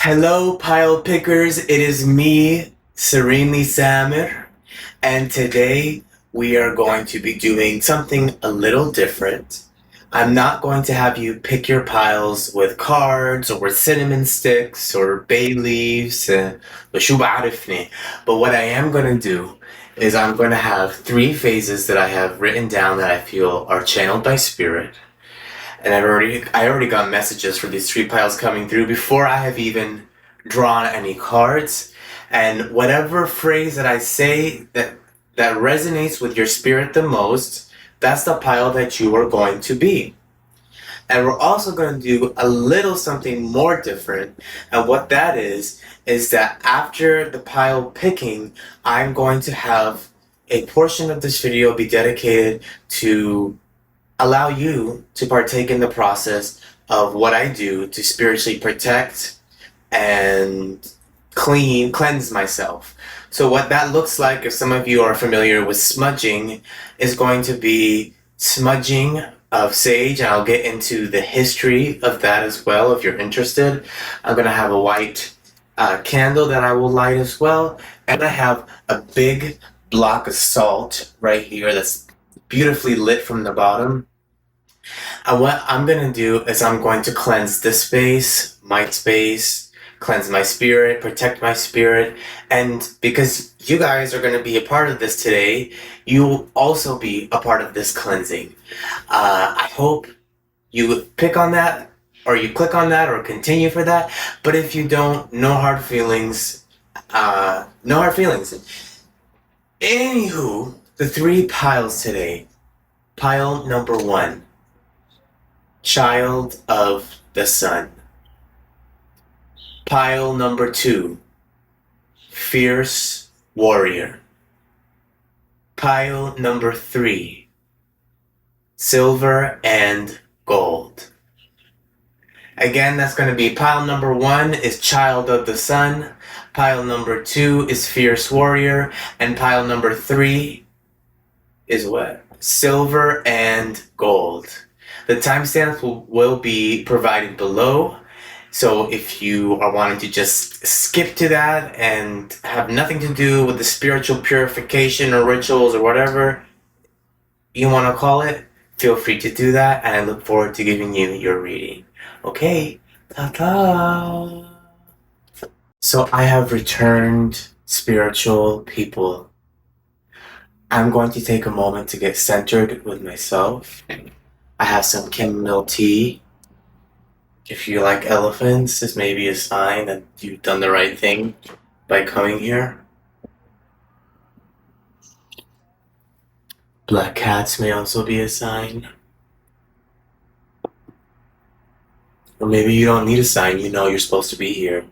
Hello, pile pickers. It is me, Serenely Samir, and today we are going to be doing something a little different. I'm not going to have you pick your piles with cards or with cinnamon sticks or bay leaves, وشو بعرفني. But what I am going to do is I'm going to have three phases that I have written down that I feel are channeled by spirit. And I already got messages for these three piles coming through before I have even drawn any cards. And whatever phrase that I say that resonates with your spirit the most, that's the pile that you are going to be. And we're also going to do a little something more different. And what that is that after the pile picking, I'm going to have a portion of this video be dedicated to allow you to partake in the process of what I do to spiritually protect and cleanse myself. So what that looks like, if some of you are familiar with smudging, is going to be smudging of sage, and I'll get into the history of that as well if you're interested. I'm going to have a white candle that I will light as well, and I have a big block of salt right here that's beautifully lit from the bottom. And what I'm going to do is I'm going to cleanse this space, cleanse my spirit, protect my spirit. And because you guys are going to be a part of this today, you will also be a part of this cleansing. I hope you pick on that or you click on that or continue for that. But if you don't, no hard feelings. No hard feelings. Anywho, the three piles today. Pile number one. Child of the Sun. Pile number two, Fierce Warrior. Pile number three, Silver and Gold. Again, that's going to be pile number one is Child of the Sun, pile number two is Fierce Warrior, and pile number three is what? Silver and Gold. The timestamps will be provided below. So if you are wanting to just skip to that and have nothing to do with the spiritual purification or rituals or whatever you want to call it, feel free to do that. And I look forward to giving you your reading. Okay, ta-ta! So I have returned, spiritual people. I'm going to take a moment to get centered with myself. I have some chamomile tea. If you like elephants, this may be a sign that you've done the right thing by coming here. Black cats may also be a sign. Or maybe you don't need a sign, you know you're supposed to be here.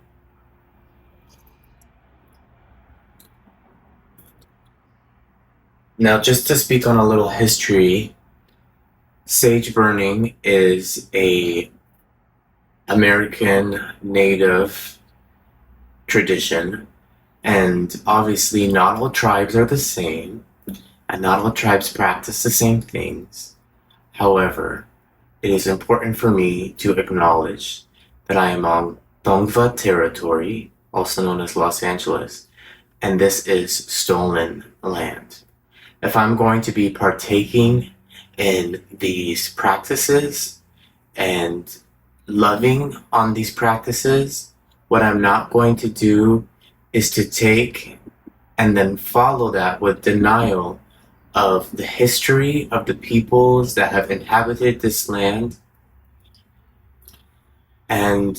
Now, just to speak on a little history, sage burning is a American native tradition, and obviously not all tribes are the same, and not all tribes practice the same things. However, it is important for me to acknowledge that I am on Tongva territory, also known as Los Angeles, and this is stolen land. If I'm going to be partaking in these practices and loving on these practices, what I'm not going to do is to take and then follow that with denial of the history of the peoples that have inhabited this land. And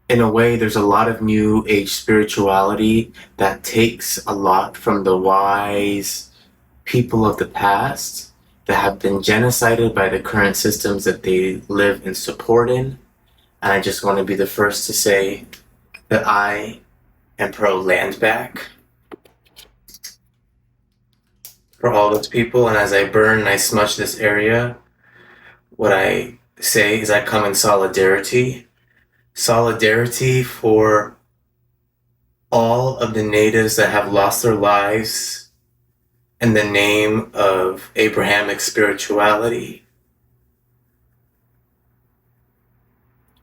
in a way, there's a lot of new age spirituality that takes a lot from the wise people of the past that have been genocided by the current systems that they live and support in. And I just want to be the first to say that I am pro land back for all those people. And as I burn and I smudge this area, what I say is I come in solidarity. Solidarity for all of the natives that have lost their lives in the name of Abrahamic spirituality.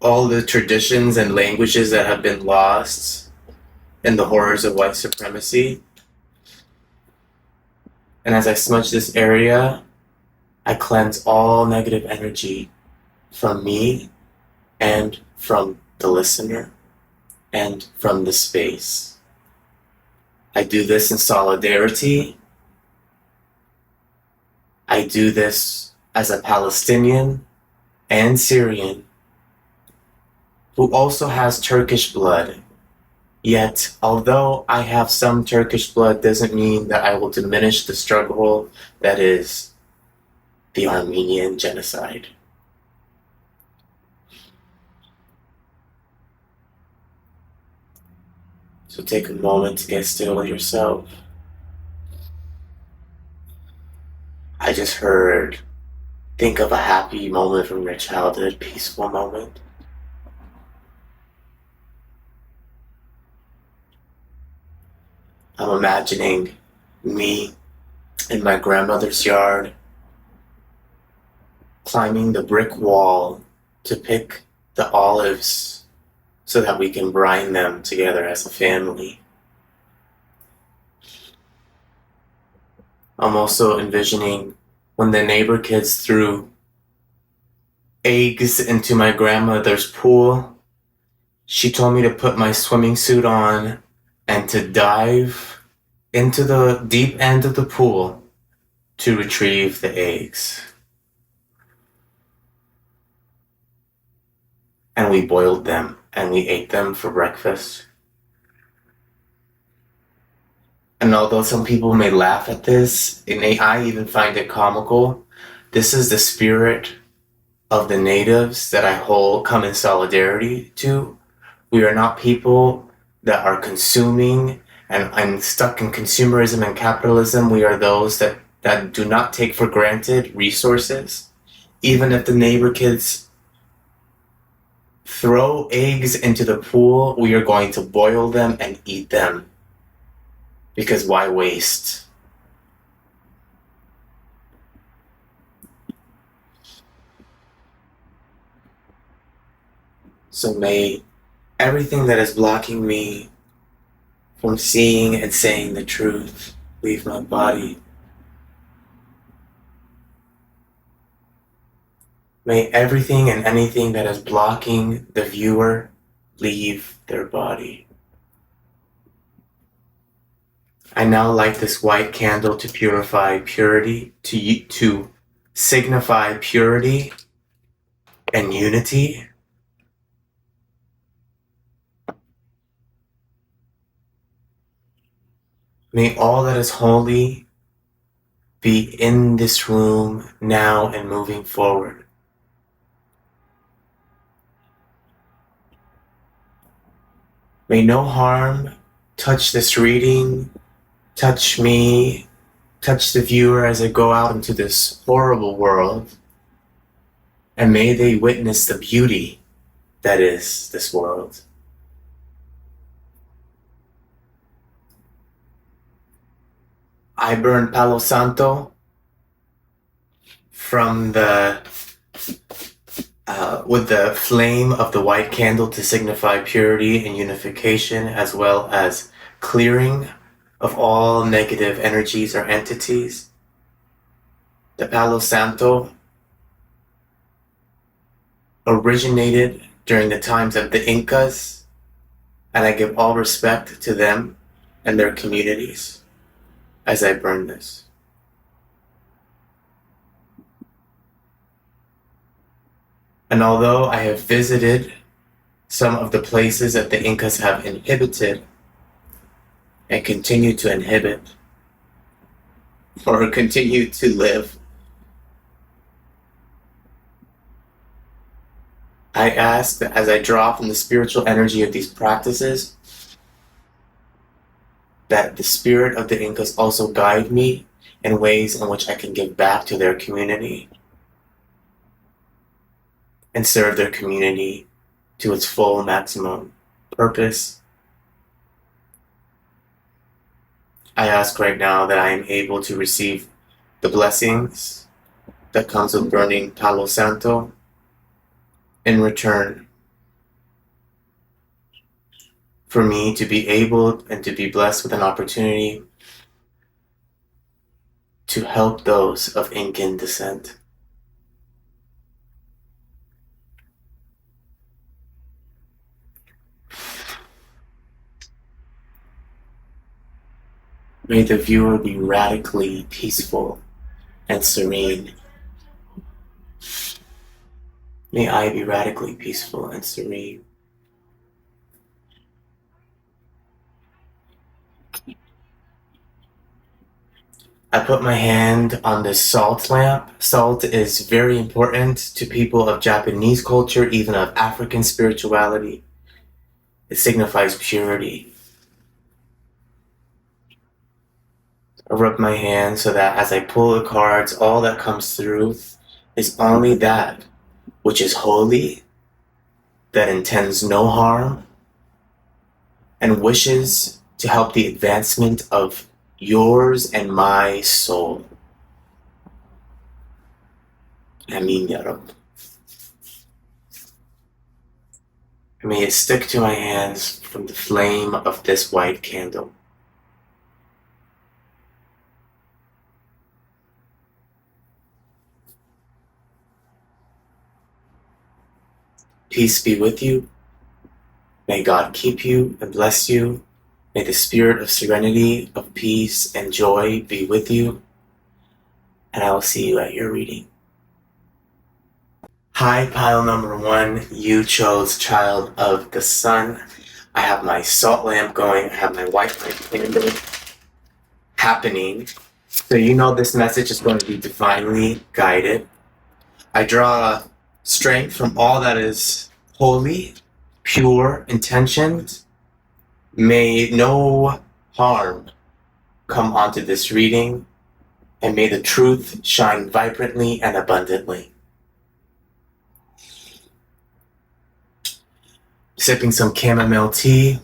all the traditions and languages that have been lost in the horrors of white supremacy. And as I smudge this area, I cleanse all negative energy from me and from the listener and from the space. I do this in solidarity. I do this as a Palestinian and Syrian who also has Turkish blood. Yet, although I have some Turkish blood, doesn't mean that I will diminish the struggle that is the Armenian genocide. So take a moment to get still with yourself. I just heard, think of a happy moment from your childhood, peaceful moment. I'm imagining me in my grandmother's yard, climbing the brick wall to pick the olives so that we can brine them together as a family. I'm also envisioning when the neighbor kids threw eggs into my grandmother's pool. She told me to put my swimming suit on and to dive into the deep end of the pool to retrieve the eggs. And we boiled them and we ate them for breakfast. And although some people may laugh at this, and I even find it comical, this is the spirit of the natives that I come in solidarity to. We are not people that are consuming and stuck in consumerism and capitalism. We are those that do not take for granted resources. Even if the neighbor kids throw eggs into the pool, we are going to boil them and eat them. Because why waste? So may everything that is blocking me from seeing and saying the truth leave my body. May everything and anything that is blocking the viewer leave their body. I now light this white candle to purify purity, to signify purity and unity. May all that is holy be in this room now and moving forward. May no harm touch this reading, touch me, touch the viewer as I go out into this horrible world, and may they witness the beauty that is this world. I burn Palo Santo from with the flame of the white candle to signify purity and unification, as well as clearing of all negative energies or entities. The Palo Santo originated during the times of the Incas, and I give all respect to them and their communities as I burn this. And although I have visited some of the places that the Incas have inhibited and continue to inhibit or continue to live, I ask that as I draw from the spiritual energy of these practices, that the spirit of the Incas also guide me in ways in which I can give back to their community and serve their community to its full maximum purpose. I ask right now that I am able to receive the blessings that comes with burning Palo Santo in return for me to be able and to be blessed with an opportunity to help those of Incan descent. May the viewer be radically peaceful and serene. May I be radically peaceful and serene. I put my hand on this salt lamp. Salt is very important to people of Japanese culture, even of African spirituality. It signifies purity. I rub my hand so that as I pull the cards, all that comes through is only that which is holy, that intends no harm, and wishes to help the advancement of yours and my soul. Amin Ya Rabb. May it stick to my hands from the flame of this white candle. Peace be with you. May God keep you and bless you. May the spirit of serenity, of peace, and joy be with you. And I will see you at your reading. Hi, pile number 1. You chose Child of the Sun. I have my salt lamp going. I have my white light candle happening. So you know this message is going to be divinely guided. I draw strength from all that is holy, pure, intentioned. May no harm come onto this reading, and may the truth shine vibrantly and abundantly. Sipping some chamomile tea.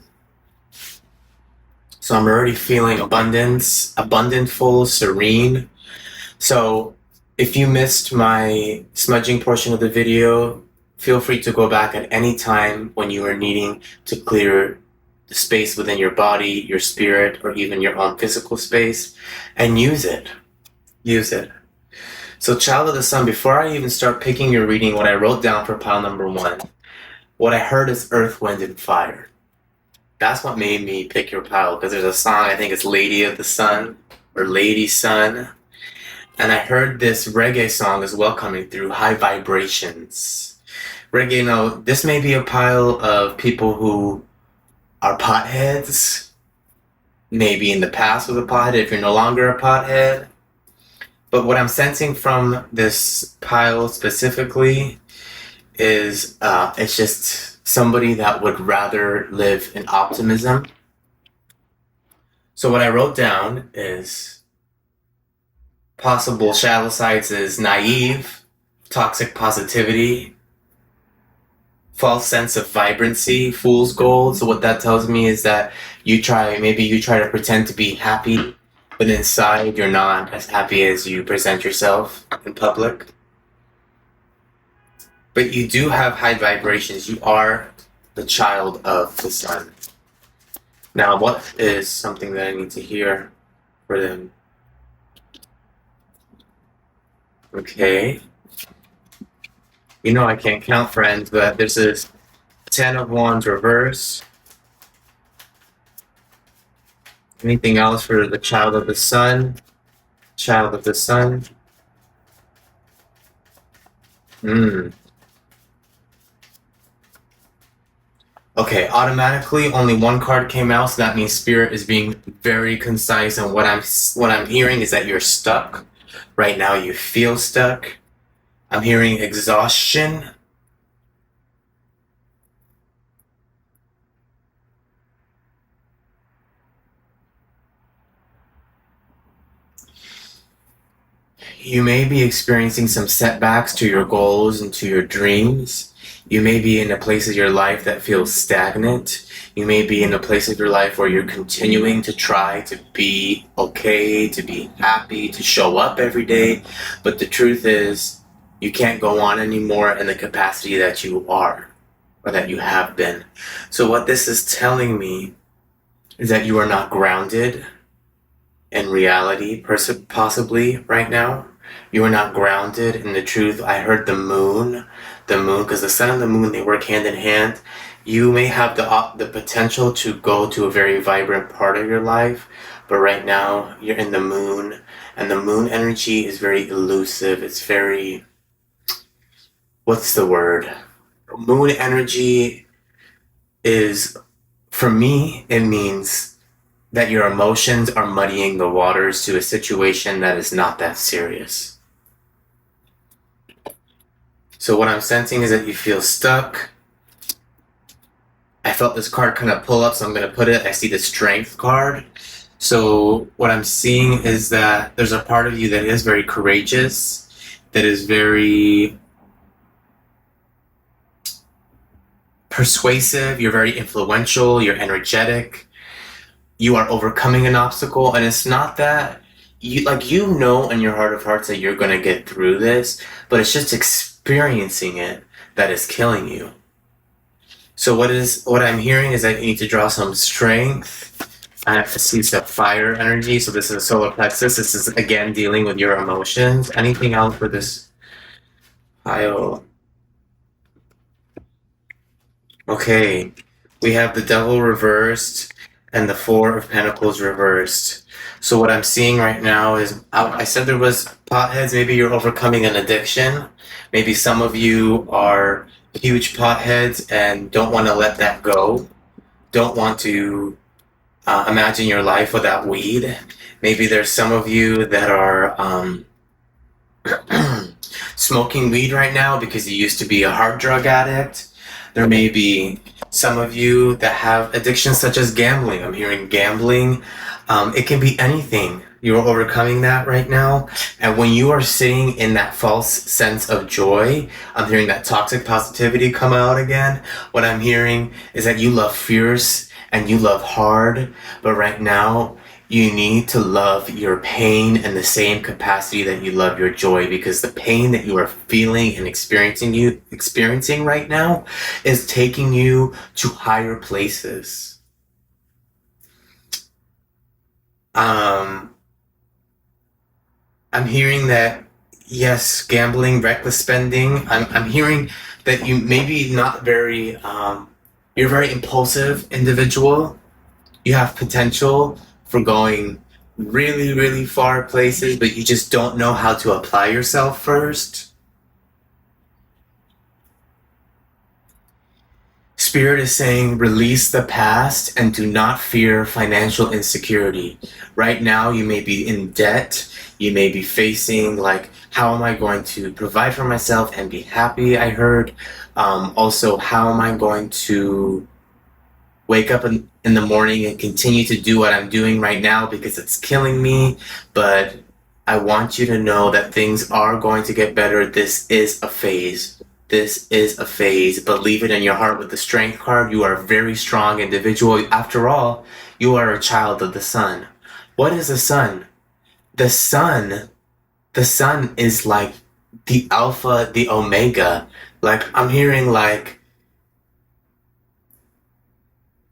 So I'm already feeling abundance, abundantful, serene. So if you missed my smudging portion of the video, feel free to go back at any time when you are needing to clear the space within your body, your spirit, or even your own physical space, and use it. Use it. So Child of the Sun, before I even start picking your reading, what I wrote down for pile number 1, what I heard is earth, wind, and fire. That's what made me pick your pile, because there's a song, I think it's Lady of the Sun, or Lady Sun, and I heard this reggae song as well coming through, High Vibrations. Reggae, now, this may be a pile of people who are potheads, maybe in the past was a pothead, if you're no longer a pothead. But what I'm sensing from this pile specifically is it's just somebody that would rather live in optimism. So what I wrote down is possible shadow sides is naive, toxic positivity, false sense of vibrancy, fool's gold. So what that tells me is that maybe you try to pretend to be happy, but inside you're not as happy as you present yourself in public. But you do have high vibrations. You are the child of the sun. Now, what is something that I need to hear for them? Okay. You know I can't count, friends, but this is 10 of Wands reverse. Anything else for the child of the sun? Child of the sun. Okay, automatically only one card came out, so that means Spirit is being very concise, and what I'm hearing is that you're stuck. Right now you feel stuck. I'm hearing exhaustion. You may be experiencing some setbacks to your goals and to your dreams. You may be in a place of your life that feels stagnant. You may be in a place of your life where you're continuing to try to be okay, to be happy, to show up every day. But the truth is, you can't go on anymore in the capacity that you are. or that you have been. So what this is telling me is that you are not grounded in reality, possibly right now. You are not grounded in the truth. I heard the moon, because the sun and the moon, they work hand in hand. You may have the potential to go to a very vibrant part of your life, but right now you're in the moon, and the moon energy is very elusive. It's very, what's the word? Moon energy is, for me, it means that your emotions are muddying the waters to a situation that is not that serious. So what I'm sensing is that you feel stuck. I felt this card kind of pull up, so I'm going to put it. I see the Strength card. So what I'm seeing is that there's a part of you that is very courageous, that is very persuasive, you're very influential, you're energetic, you are overcoming an obstacle, and it's not that you know in your heart of hearts that you're going to get through this, but it's just experiencing it that is killing you. So what I'm hearing is that you need to draw some strength. I have to see some fire energy. So this is a solar plexus. This is again dealing with your emotions. Anything else for this pile? Okay, we have the Devil reversed and the Four of Pentacles reversed. So what I'm seeing right now is, I said there was potheads. Maybe you're overcoming an addiction. Maybe some of you are huge potheads and don't want to let that go. Don't want to imagine your life without weed. Maybe there's some of you that are smoking weed right now because you used to be a hard drug addict. There may be some of you that have addictions such as gambling. I'm hearing gambling. It can be anything. You're overcoming that right now. And when you are sitting in that false sense of joy, I'm hearing that toxic positivity come out again. What I'm hearing is that you love fierce and you love hard. But right now, you need to love your pain in the same capacity that you love your joy, because the pain that you are feeling and experiencing right now is taking you to higher places. I'm hearing that, yes, gambling, reckless spending. I'm hearing that you maybe not very, you're a very impulsive individual. You have potential for going really, really far places, but you just don't know how to apply yourself first. Spirit is saying, release the past and do not fear financial insecurity. Right now, you may be in debt. You may be facing, like, how am I going to provide for myself and be happy, I heard. Also, how am I going to wake up in the morning and continue to do what I'm doing right now because it's killing me. But I want you to know that things are going to get better. This is a phase. This is a phase. Believe it in your heart with the Strength card. You are a very strong individual. After all, you are a child of the sun. What is the sun? The sun is like the alpha, the omega. Like, I'm hearing like,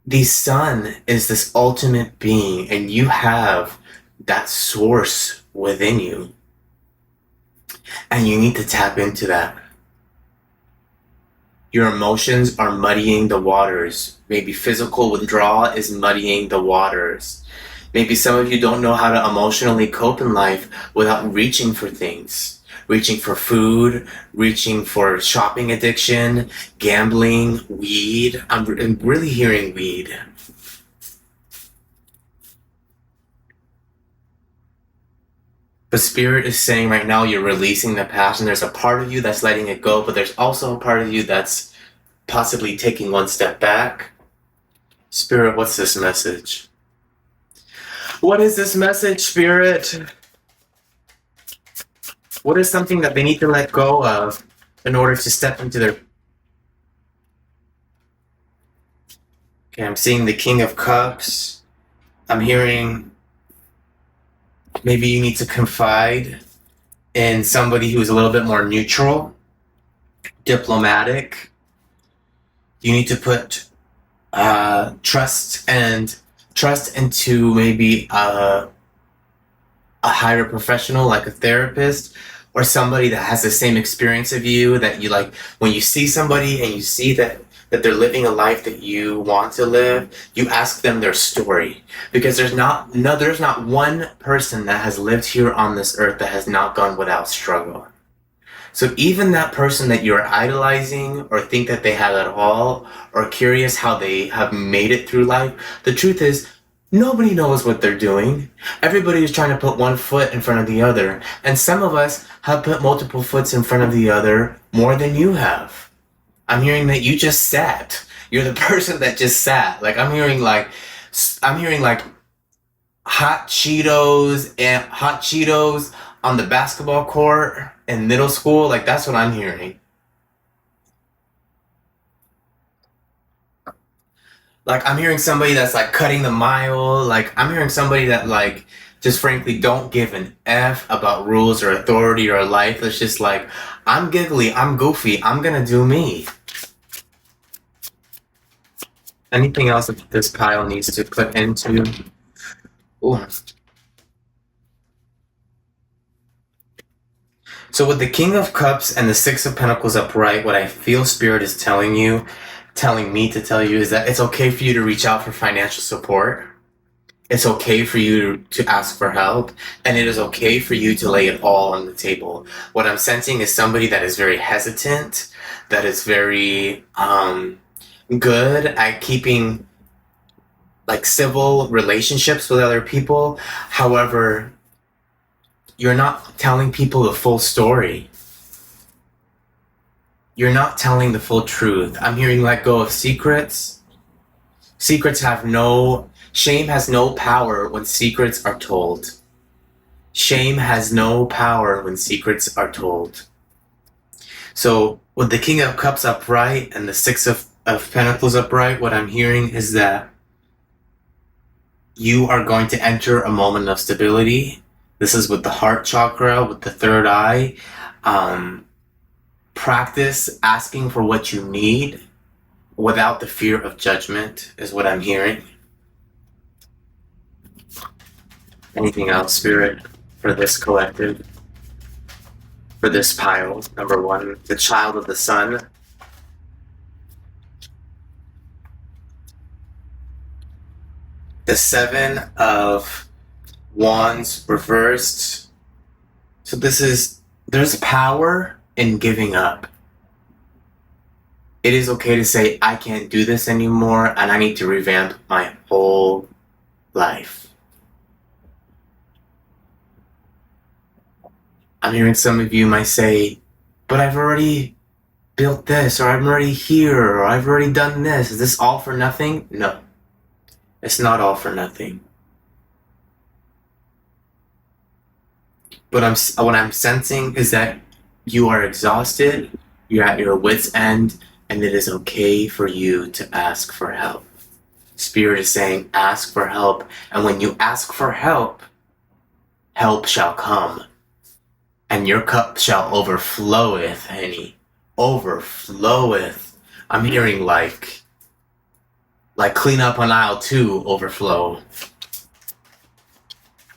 the sun is this ultimate being, and you have that source within you. And you need to tap into that. Your emotions are muddying the waters. Maybe physical withdrawal is muddying the waters. Maybe some of you don't know how to emotionally cope in life without reaching for things. Reaching for food, reaching for shopping addiction, gambling, weed. I'm really hearing weed. But Spirit is saying right now you're releasing the past, and there's a part of you that's letting it go, but there's also a part of you that's possibly taking one step back. Spirit, what's this message? What is this message, Spirit? What is something that they need to let go of in order to step into their... Okay, I'm seeing the King of Cups. I'm hearing maybe you need to confide in somebody who is a little bit more neutral, diplomatic. You need to put trust into maybe a higher professional like a therapist or somebody that has the same experience of you, that you like when you see somebody and you see that they're living a life that you want to live, you ask them their story, because there's not one person that has lived here on this earth that has not gone without struggle. So even that person that you're idolizing or think that they have it all or curious how they have made it through life, the truth is nobody knows what they're doing. Everybody is trying to put one foot in front of the other. And some of us have put multiple foots in front of the other more than you have. I'm hearing that you just sat. You're the person that just sat. Like I'm hearing like hot Cheetos on the basketball court in middle school. Like that's what I'm hearing. Like I'm hearing somebody that's like cutting the mile. Like I'm hearing somebody that like just frankly don't give an F about rules or authority or life. It's just like I'm giggly, I'm goofy, I'm gonna do me. Anything else that this pile needs to put into? Ooh. So with the King of Cups and the Six of Pentacles upright, what I feel Spirit is telling me to tell you, is that it's okay for you to reach out for financial support. It's okay for you to ask for help, and it is okay for you to lay it all on the table. What I'm sensing is somebody that is very hesitant, that is very good at keeping like civil relationships with other people. However, you're not telling people the full story. You're not telling the full truth. I'm hearing let go of secrets. Shame has no power when secrets are told. Shame has no power when secrets are told. So with the King of Cups upright and the Six of Pentacles upright, what I'm hearing is that you are going to enter a moment of stability. This is with the heart chakra, with the third eye. Practice asking for what you need without the fear of judgment is what I'm hearing. Anything else, Spirit, for this collective? For this pile, number one, the child of the sun. The Seven of Wands reversed. So there's power in giving up. It is okay to say, I can't do this anymore and I need to revamp my whole life. I'm hearing some of you might say, but I've already built this, or I'm already here, or I've already done this. Is this all for nothing? No, it's not all for nothing. But what I'm sensing is that you are exhausted, you're at your wit's end, and it is okay for you to ask for help. Spirit is saying, ask for help. And when you ask for help, help shall come. And your cup shall overfloweth, honey. Overfloweth. I'm hearing like clean up on aisle 2 overflow.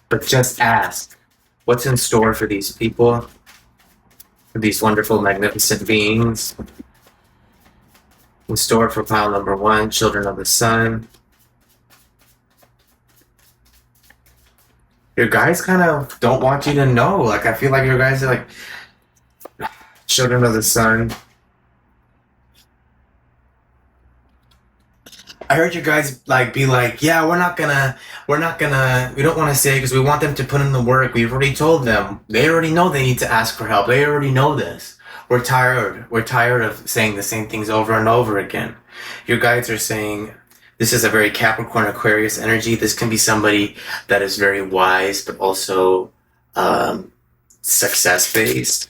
But just ask. What's in store for these people? For these wonderful, magnificent beings? In store for pile number 1, children of the sun. Your guys kind of don't want you to know. Like, I feel like your guys are like children of the sun. I heard you guys like be like, yeah, we don't want to say because we want them to put in the work. We've already told them. They already know they need to ask for help. They already know this. We're tired. We're tired of saying the same things over and over again. Your guides are saying, this is a very Capricorn Aquarius energy. This can be somebody that is very wise, but also success-based.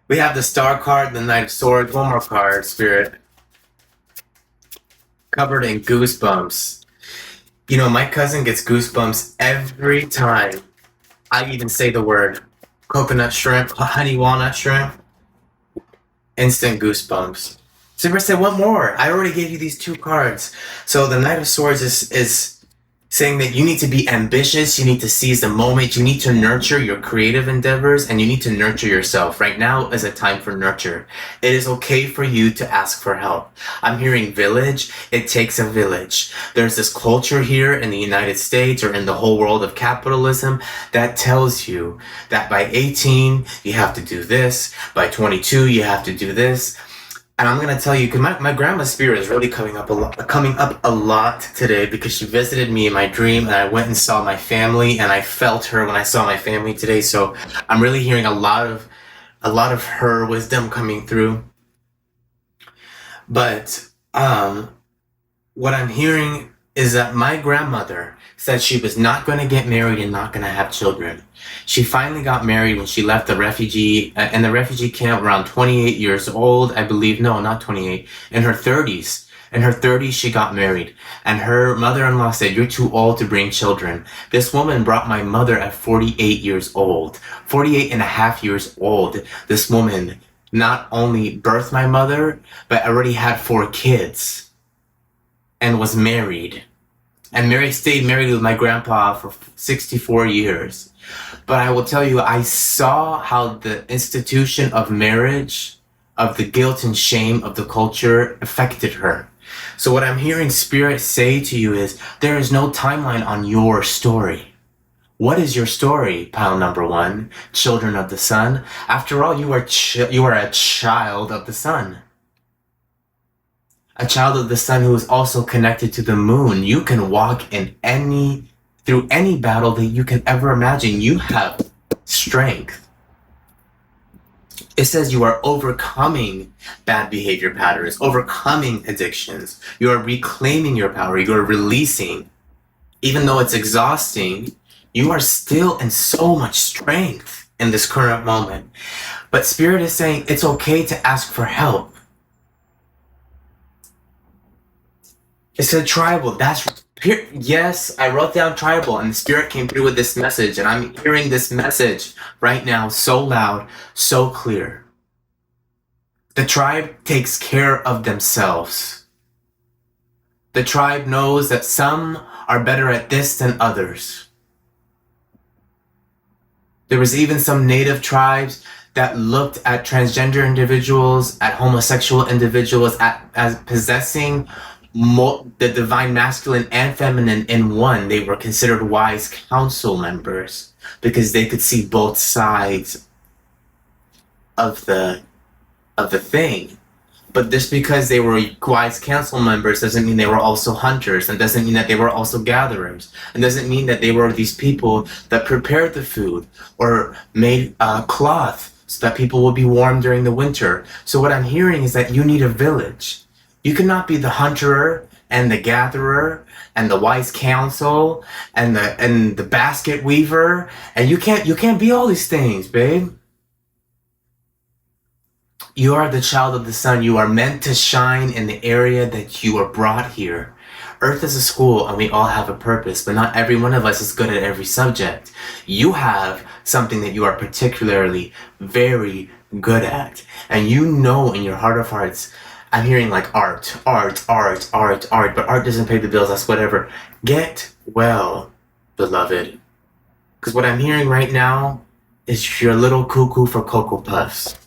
We have the Star card, the Knight of Swords. One more card, Spirit. Covered in goosebumps. You know, my cousin gets goosebumps every time I even say the word coconut shrimp, honey walnut shrimp, instant goosebumps. Super said, what more? I already gave you these two cards. So the Knight of Swords is saying that you need to be ambitious, you need to seize the moment, you need to nurture your creative endeavors, and you need to nurture yourself. Right now is a time for nurture. It is okay for you to ask for help. I'm hearing village. It takes a village. There's this culture here in the United States or in the whole world of capitalism that tells you that by 18, you have to do this. By 22, you have to do this. And I'm gonna tell you, because my grandma's spirit is really coming up a lot today because she visited me in my dream, and I went and saw my family, and I felt her when I saw my family today. So I'm really hearing a lot of her wisdom coming through. But what I'm hearing is that my grandmother said she was not going to get married and not going to have children. She finally got married when she left the refugee in the refugee camp around 28 years old, I believe. No, not 28. In her 30s. In her 30s, she got married. And her mother-in-law said, you're too old to bring children. This woman brought my mother at 48 years old. 48 and a half years old. This woman not only birthed my mother, but already had 4 kids and was married. And Mary stayed married with my grandpa for 64 years. But I will tell you, I saw how the institution of marriage, of the guilt and shame of the culture affected her. So what I'm hearing Spirit say to you is, there is no timeline on your story. What is your story, pile number 1, children of the sun? After all, you are a child of the sun. A child of the sun who is also connected to the moon. You can walk through any battle that you can ever imagine. You have strength. It says you are overcoming bad behavior patterns, overcoming addictions. You are reclaiming your power. You are releasing. Even though it's exhausting, you are still in so much strength in this current moment. But Spirit is saying it's okay to ask for help. It said tribal. Yes, I wrote down tribal, and the Spirit came through with this message, and I'm hearing this message right now so loud, so clear. The tribe takes care of themselves. The tribe knows that some are better at this than others. There was even some native tribes that looked at transgender individuals, at homosexual individuals, as possessing the divine masculine and feminine in one. They were considered wise council members because they could see both sides of the thing. But just because they were wise council members doesn't mean they were also hunters, and doesn't mean that they were also gatherers, and doesn't mean that they were these people that prepared the food or made cloth so that people would be warm during the winter. So what I'm hearing is that you need a village. You cannot be the hunter and the gatherer and the wise counsel and the basket weaver, and you can't be all these things, babe. You are the child of the sun. You are meant to shine in the area that you are brought here. Earth is a school, and we all have a purpose, but not every one of us is good at every subject. You have something that you are particularly very good at, and you know in your heart of hearts, I'm hearing like art, but art doesn't pay the bills, that's whatever. Get well, beloved. Because what I'm hearing right now is you're a little cuckoo for Cocoa Puffs.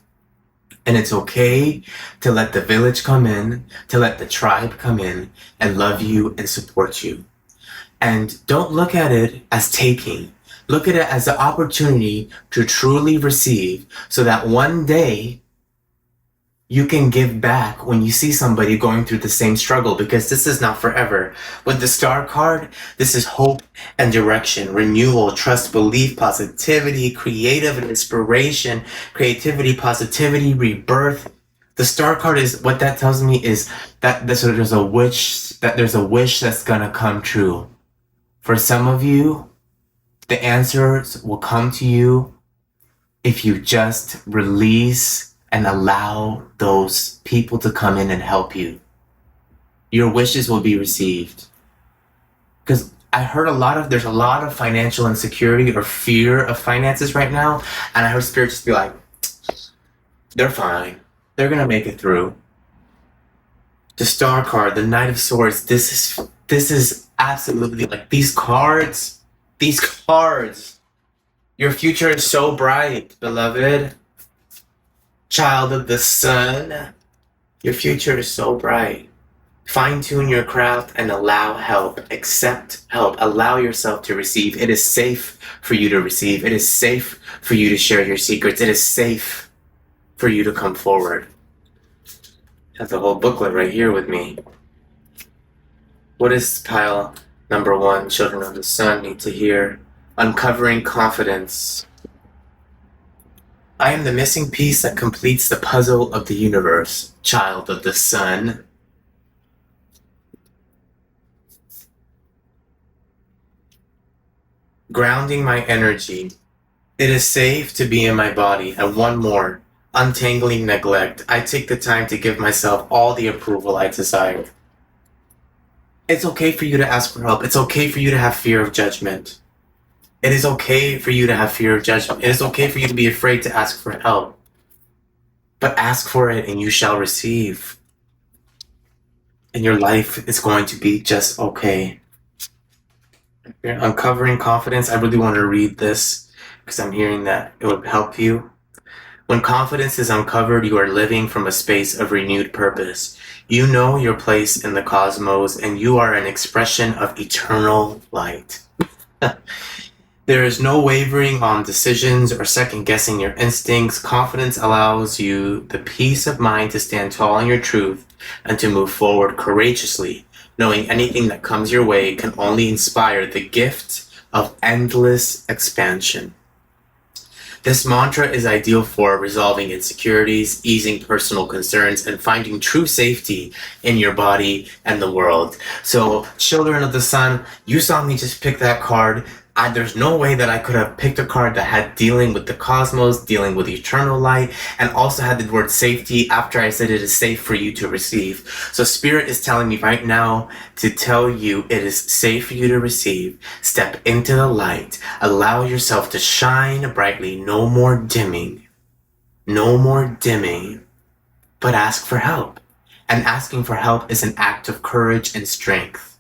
And it's okay to let the village come in, to let the tribe come in and love you and support you. And don't look at it as taking. Look at it as the opportunity to truly receive, so that one day you can give back when you see somebody going through the same struggle, because this is not forever. With the star card, this is hope and direction, renewal, trust, belief, positivity, creative and inspiration, creativity, positivity, rebirth. The star card is, what that tells me is that there's a wish that's gonna come true. For some of you, the answers will come to you if you just release and allow those people to come in and help you. Your wishes will be received. Because I heard there's a lot of financial insecurity or fear of finances right now, and I heard Spirit just be like, they're fine. They're gonna make it through. The Star card, the Knight of Swords, this is absolutely like these cards. Your future is so bright, beloved. Child of the sun. Your future is so bright. Fine-tune your craft and allow help. Accept help. Allow yourself to receive. It is safe for you to receive. It is safe for you to share your secrets. It is safe for you to come forward. I have the whole booklet right here with me. What is pile number 1, Children of the Sun, need to hear? Uncovering confidence. I am the missing piece that completes the puzzle of the universe, child of the sun. Grounding my energy. It is safe to be in my body. And one more, untangling neglect. I take the time to give myself all the approval I desire. It's okay for you to ask for help. It's okay for you to have fear of judgment. It is okay for you to have fear of judgment. It is okay for you to be afraid to ask for help. But ask for it and you shall receive. And your life is going to be just okay. Uncovering confidence. I really want to read this because I'm hearing that it would help you. When confidence is uncovered, you are living from a space of renewed purpose. You know your place in the cosmos and you are an expression of eternal light. There is no wavering on decisions or second-guessing your instincts. Confidence allows you the peace of mind to stand tall in your truth and to move forward courageously, knowing anything that comes your way can only inspire the gift of endless expansion. This mantra is ideal for resolving insecurities, easing personal concerns, and finding true safety in your body and the world. So, Children of the Sun, you saw me just pick that card. There's no way that I could have picked a card that had dealing with the cosmos, dealing with eternal light, and also had the word safety after I said it is safe for you to receive. So Spirit is telling me right now to tell you it is safe for you to receive. Step into the light. Allow yourself to shine brightly. No more dimming. No more dimming. But ask for help. And asking for help is an act of courage and strength.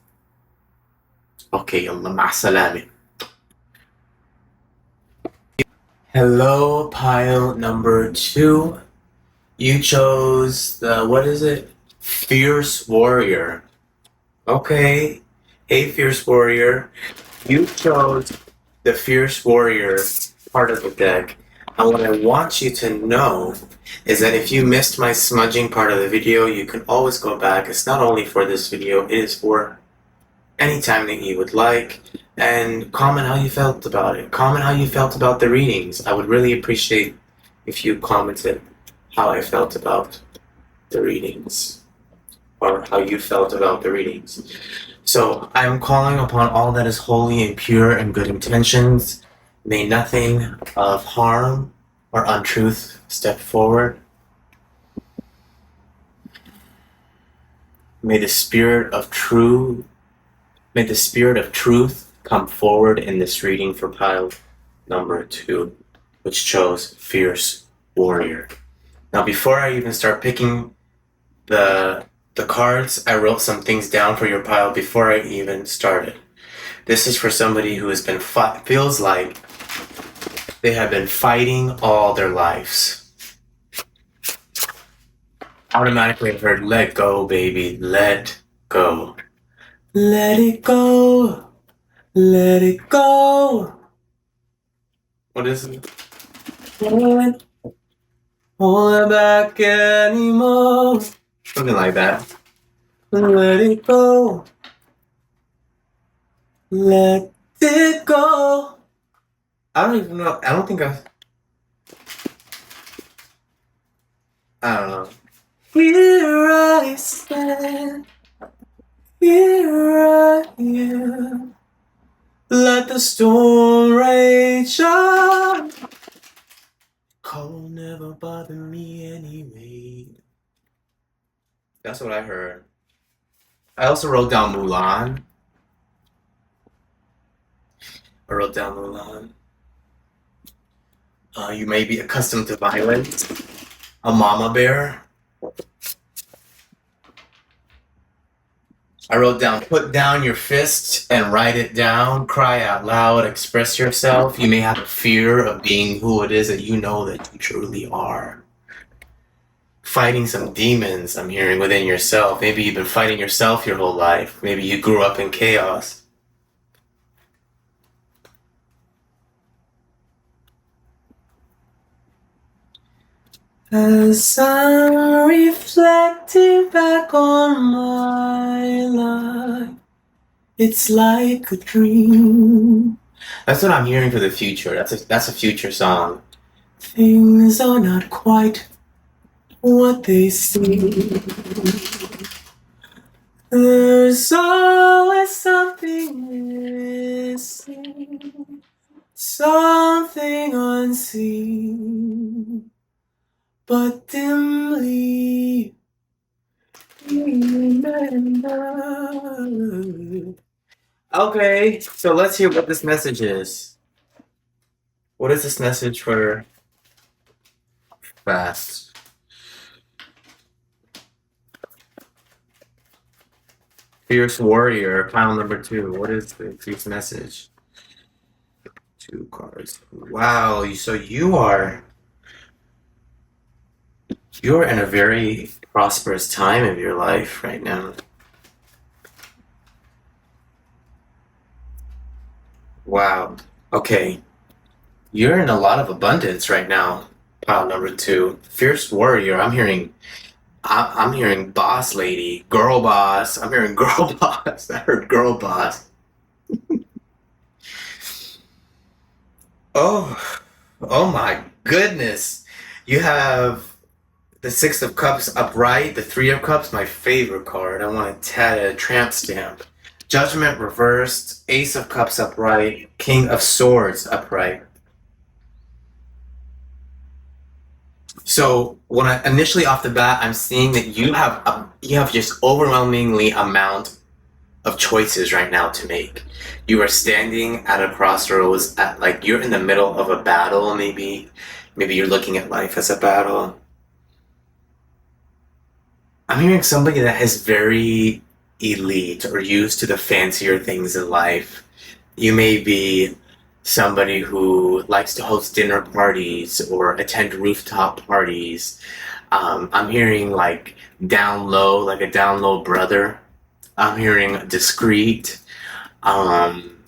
Okay, Allah ma'asalami. Hello, pile number 2. You chose the, what is it? Fierce Warrior. Okay. Hey, Fierce Warrior. You chose the Fierce Warrior part of the deck. And what I want you to know is that if you missed my smudging part of the video, you can always go back. It's not only for this video, it is for any time that you would like. And comment how you felt about it. Comment how you felt about the readings. I would really appreciate if you commented how I felt about the readings. Or how you felt about the readings. So, I am calling upon all that is holy and pure and good intentions. May nothing of harm or untruth step forward. May the spirit of truth come forward in this reading for pile number 2, which chose Fierce Warrior. Now, before I even start picking the cards, I wrote some things down for your pile before I even started. This is for somebody who has been feels like they have been fighting all their lives. Automatically I've heard, let go, baby, let go. Let it go. Let it go. What is it? Can't hold it back anymore. Something like that. Let it go. Let it go. I don't even know. I don't know. Here I stand. Here I am. Let the storm rage on. Cold never bother me anyway. That's what I heard. I also wrote down Mulan. I wrote down Mulan. You may be accustomed to violence. A mama bear. I wrote down, put down your fist and write it down. Cry out loud, express yourself. You may have a fear of being who it is that you know that you truly are. Fighting some demons, I'm hearing, within yourself. Maybe you've been fighting yourself your whole life. Maybe you grew up in chaos. As I'm reflecting back on my life, it's like a dream. That's what I'm hearing for the future. That's a future song. Things are not quite what they seem. There's always something missing, something unseen, but dimly remember. Okay, so let's hear what this message is. What is this message for fast? Fierce warrior, pile number 2. What is this message? 2 cards. Wow, so you're in a very prosperous time of your life right now. Wow. Okay. You're in a lot of abundance right now. Pile number 2. Fierce warrior. I'm hearing boss lady, girl boss. I'm hearing girl boss. I heard girl boss. Oh, oh my goodness. You have the 6 of Cups upright, the 3 of Cups, my favorite card. I want to tat a tramp stamp. Judgment reversed, Ace of Cups upright, King of Swords upright. So when I initially off the bat, I'm seeing that you have just overwhelmingly amount of choices right now to make. You are standing at a crossroads, at like you're in the middle of a battle. Maybe you're looking at life as a battle. I'm hearing somebody that is very elite or used to the fancier things in life. You may be somebody who likes to host dinner parties or attend rooftop parties. I'm hearing like down low, like a down low brother. I'm hearing discreet. Um,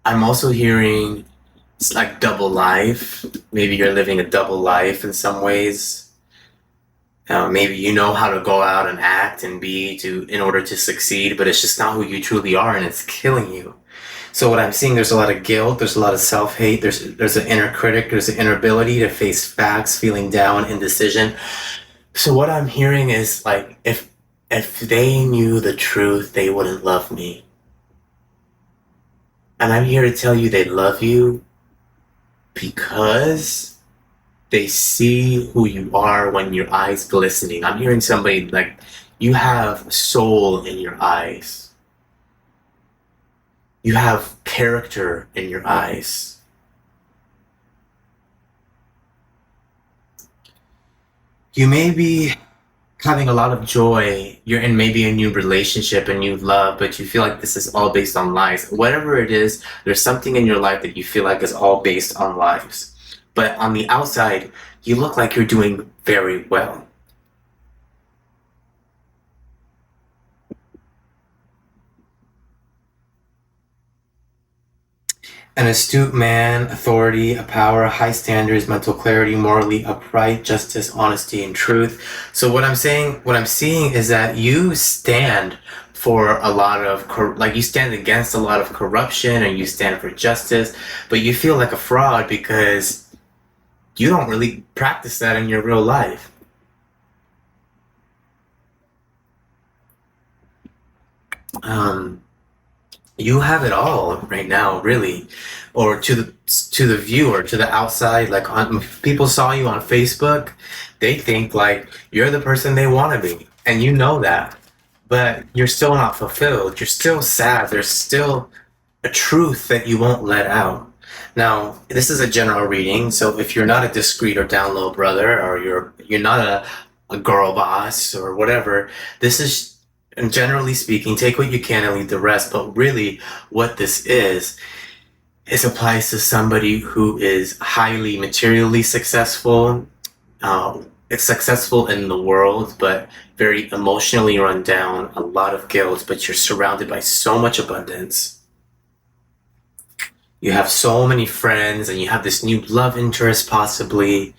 I'm also hearing it's like double life. Maybe you're living a double life in some ways. Maybe you know how to go out and act and be to in order to succeed, but it's just not who you truly are, and it's killing you. So what I'm seeing, there's a lot of guilt, there's a lot of self-hate, there's an inner critic, there's an inability to face facts, feeling down, indecision. So what I'm hearing is like if they knew the truth, they wouldn't love me. And I'm here to tell you they love you because they see who you are when your eyes glistening. I'm hearing somebody like you have soul in your eyes. You have character in your eyes. You may be having a lot of joy. You're in maybe a new relationship, a new love, but you feel like this is all based on lies. Whatever it is, there's something in your life that you feel like is all based on lies. But on the outside, you look like you're doing very well. An astute man, authority, a power, high standards, mental clarity, morally upright, justice, honesty, and truth. So what I'm seeing is that you stand for a lot of, like you stand against a lot of corruption and you stand for justice, but you feel like a fraud because you don't really practice that in your real life. Um, you have it all right now, really, or to the viewer, to the outside. Like if people saw you on Facebook, they think like you're the person they want to be, and you know that, but you're still not fulfilled. You're still sad. a truth that you won't let out. Now, this is a general reading, so if you're not a discreet or down low brother, or you're not a girl boss or whatever, this is, generally speaking, take what you can and leave the rest. But really, what this applies to somebody who is highly materially successful, it's successful in the world, but very emotionally run down, a lot of guilt, but you're surrounded by so much abundance. You have so many friends, and you have this new love interest, possibly.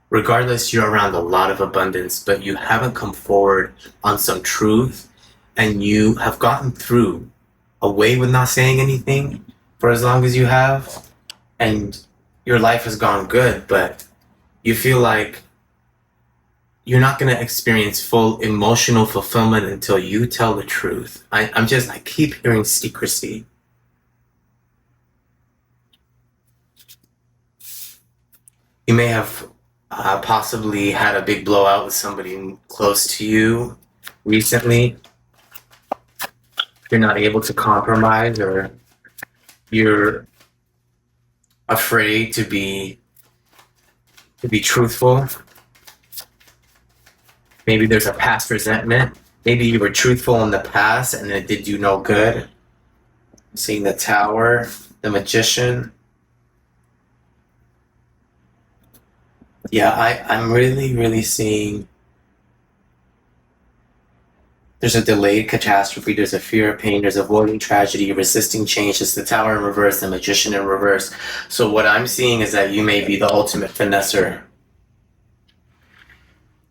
Regardless, you're around a lot of abundance, but you haven't come forward on some truth, and you have gotten through away with not saying anything for as long as you have, and your life has gone good, but you feel like you're not going to experience full emotional fulfillment until you tell the truth. I keep hearing secrecy. You may have possibly had a big blowout with somebody close to you recently. You're not able to compromise, or you're afraid to be truthful. Maybe there's a past resentment. Maybe you were truthful in the past and it did you no good. Seeing the Tower, the Magician. Yeah, I'm really, really seeing there's a delayed catastrophe, there's a fear of pain, there's avoiding tragedy, resisting change. It's the Tower in reverse, the Magician in reverse. So what I'm seeing is that you may be the ultimate finesser.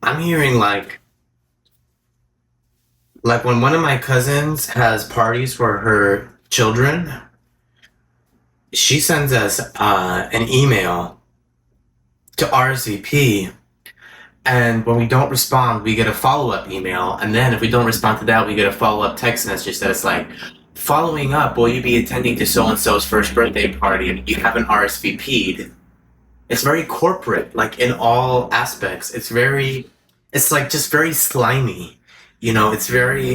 I'm hearing like when one of my cousins has parties for her children, she sends us an email to RSVP, and when we don't respond, we get a follow-up email, and then if we don't respond to that, we get a follow-up text message that's like, following up, will you be attending to so-and-so's first birthday party, and you haven't RSVP'd? It's very corporate, like in all aspects. It's like just very slimy. It's very,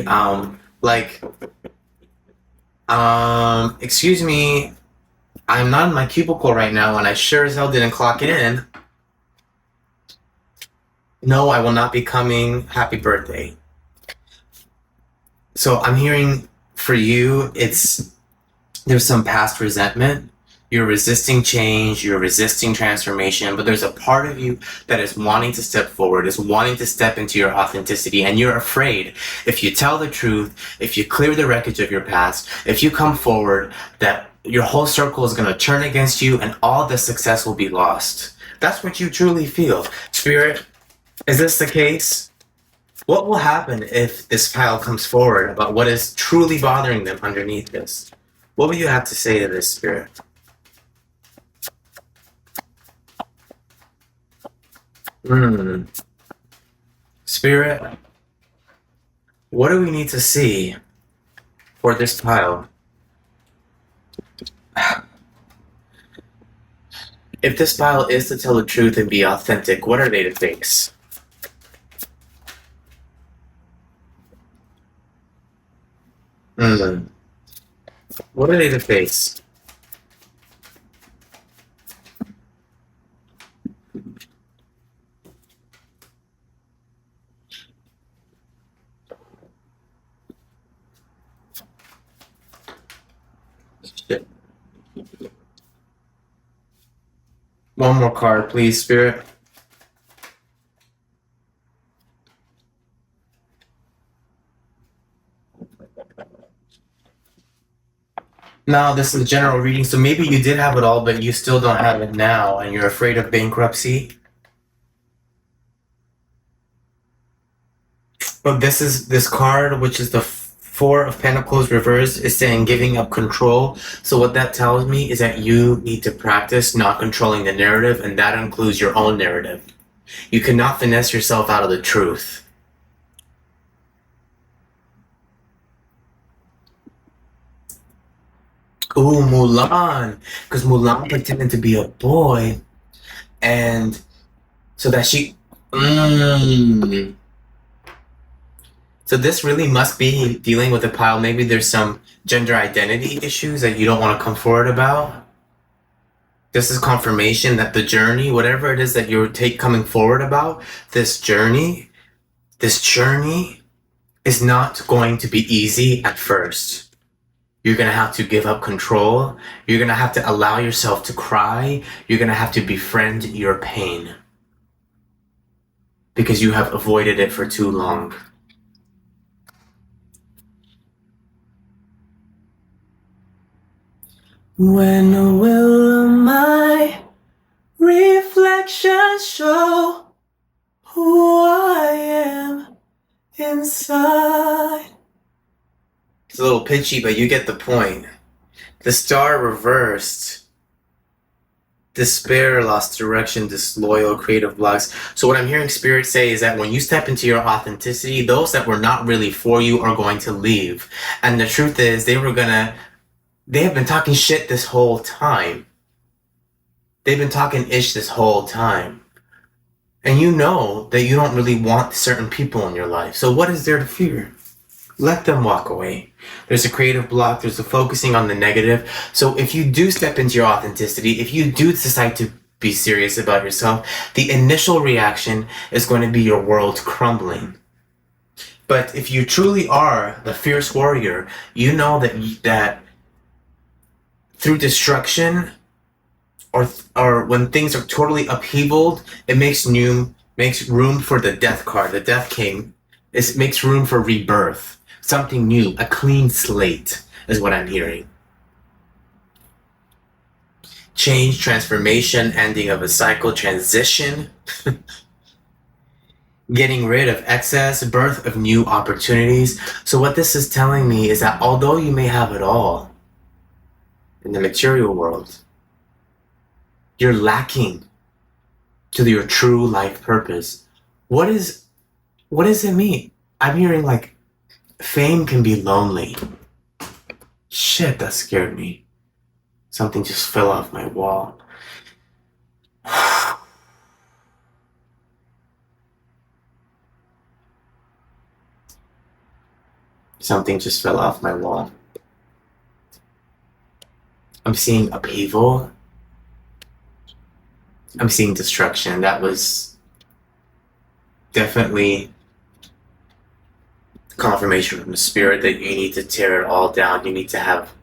excuse me, I'm not in my cubicle right now, and I sure as hell didn't clock it in. No, I will not be coming. Happy birthday. So I'm hearing for you, there's some past resentment. You're resisting change, you're resisting transformation, but there's a part of you that is wanting to step forward, is wanting to step into your authenticity, and you're afraid if you tell the truth, if you clear the wreckage of your past, if you come forward, that your whole circle is going to turn against you and all the success will be lost. That's what you truly feel. Spirit, is this the case? What will happen if this pile comes forward about what is truly bothering them underneath this? What will you have to say to this, Spirit? Spirit, what do we need to see for this pile? If this pile is to tell the truth and be authentic, what are they to face? What are they to face? Shit. One more card, please, Spirit. Now, this is a general reading, so maybe you did have it all, but you still don't have it now, and you're afraid of bankruptcy. But this card, which is the Four of Pentacles reverse, is saying giving up control. So what that tells me is that you need to practice not controlling the narrative, and that includes your own narrative. You cannot finesse yourself out of the truth. Ooh, Mulan. Because Mulan pretended to be a boy, and so that she... So this really must be dealing with a pile. Maybe there's some gender identity issues that you don't want to come forward about. This is confirmation that the journey, whatever it is that you're coming forward about, this journey is not going to be easy at first. You're going to have to give up control. You're going to have to allow yourself to cry. You're going to have to befriend your pain because you have avoided it for too long. When will my reflection show who I am inside? It's a little pitchy, but you get the point. The star reversed. Despair, lost direction, disloyal, creative blocks. So what I'm hearing Spirit say is that when you step into your authenticity, those that were not really for you are going to leave. And the truth is, they have been talking shit this whole time. They've been talking ish this whole time. And you know that you don't really want certain people in your life. So what is there to fear? Let them walk away. There's a creative block. There's a focusing on the negative. So if you do step into your authenticity, if you do decide to be serious about yourself, the initial reaction is going to be your world crumbling. But if you truly are the fierce warrior, you know that through destruction or when things are totally upheavaled, it makes room for the death card, the death king. It makes room for rebirth. Something new, a clean slate is what I'm hearing. Change, transformation, ending of a cycle, transition, getting rid of excess, birth of new opportunities. So what this is telling me is that although you may have it all in the material world, you're lacking to your true life purpose. What does it mean? I'm hearing like fame can be lonely. Shit, that scared me. Something just fell off my wall. Something just fell off my wall. I'm seeing upheaval. I'm seeing destruction. That was definitely confirmation from the spirit that you need to tear it all down. You need to have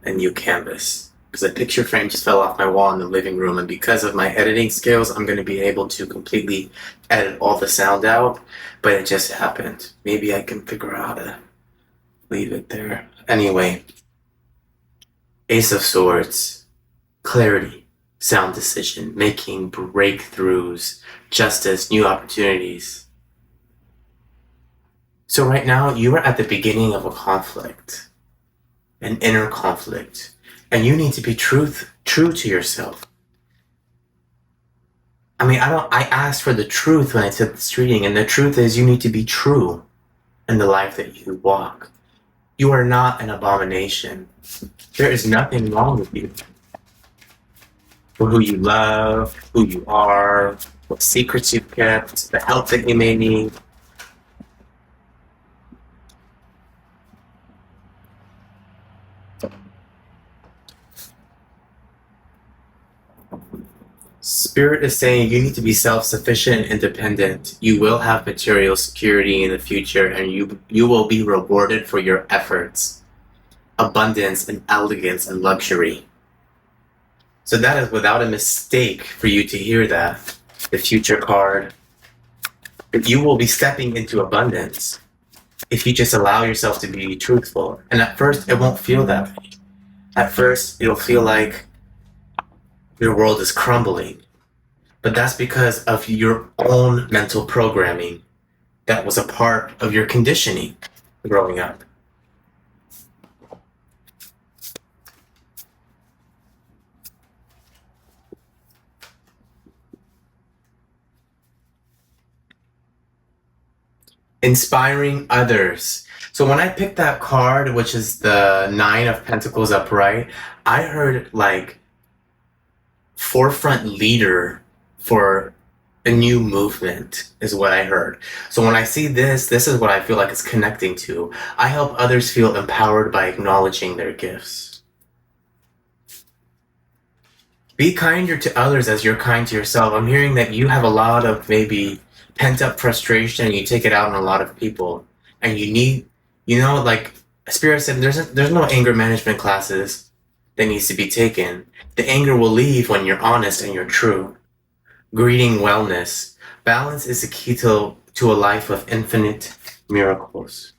a new canvas. Because a picture frame just fell off my wall in the living room, and because of my editing skills, I'm going to be able to completely edit all the sound out, but it just happened. Maybe I can figure out how to leave it there. Anyway, Ace of Swords, clarity, sound decision, making breakthroughs, justice, new opportunities. So right now, you are at the beginning of a conflict, an inner conflict, and you need to be true to yourself. I mean, I asked for the truth when I took this reading, and the truth is you need to be true in the life that you walk. You are not an abomination. There is nothing wrong with you. For who you love, who you are, what secrets you've kept, the help that you may need. Spirit is saying you need to be self-sufficient and independent. You will have material security in the future, and you will be rewarded for your efforts, abundance and elegance and luxury. So that is without a mistake for you to hear that. The future card. You will be stepping into abundance if you just allow yourself to be truthful. And at first, it won't feel that way. At first, it'll feel like your world is crumbling. But that's because of your own mental programming that was a part of your conditioning growing up. Inspiring others. So when I picked that card, which is the Nine of Pentacles upright, I heard like forefront leader for A new movement is what I heard. So when I see this is what I feel like it's connecting to. I help others feel empowered by acknowledging their gifts. Be kinder to others as you're kind to yourself. I'm hearing that you have a lot of maybe pent up frustration and you take it out on a lot of people. And you need, like Spirit said, there's no anger management classes that needs to be taken. The anger will leave when you're honest and you're true. Greeting wellness. Balance is the key to a life of infinite miracles.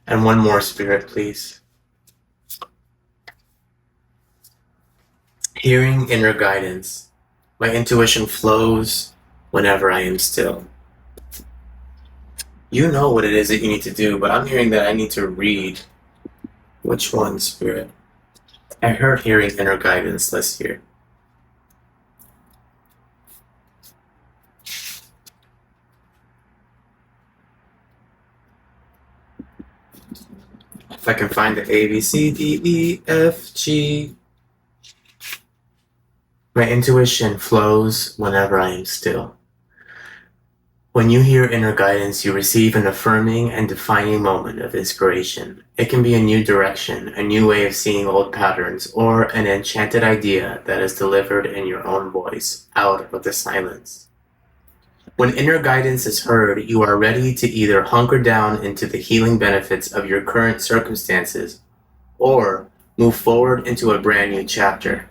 And one more, Spirit, please. Hearing inner guidance. My intuition flows whenever I am still. You know what it is that you need to do, but I'm hearing that I need to read. Which one, Spirit? I heard hearing inner guidance. Let's hear. If I can find the A, B, C, D, E, F, G. My intuition flows whenever I am still. When you hear inner guidance, you receive an affirming and defining moment of inspiration. It can be a new direction, a new way of seeing old patterns, or an enchanted idea that is delivered in your own voice, out of the silence. When inner guidance is heard, you are ready to either hunker down into the healing benefits of your current circumstances, or move forward into a brand new chapter.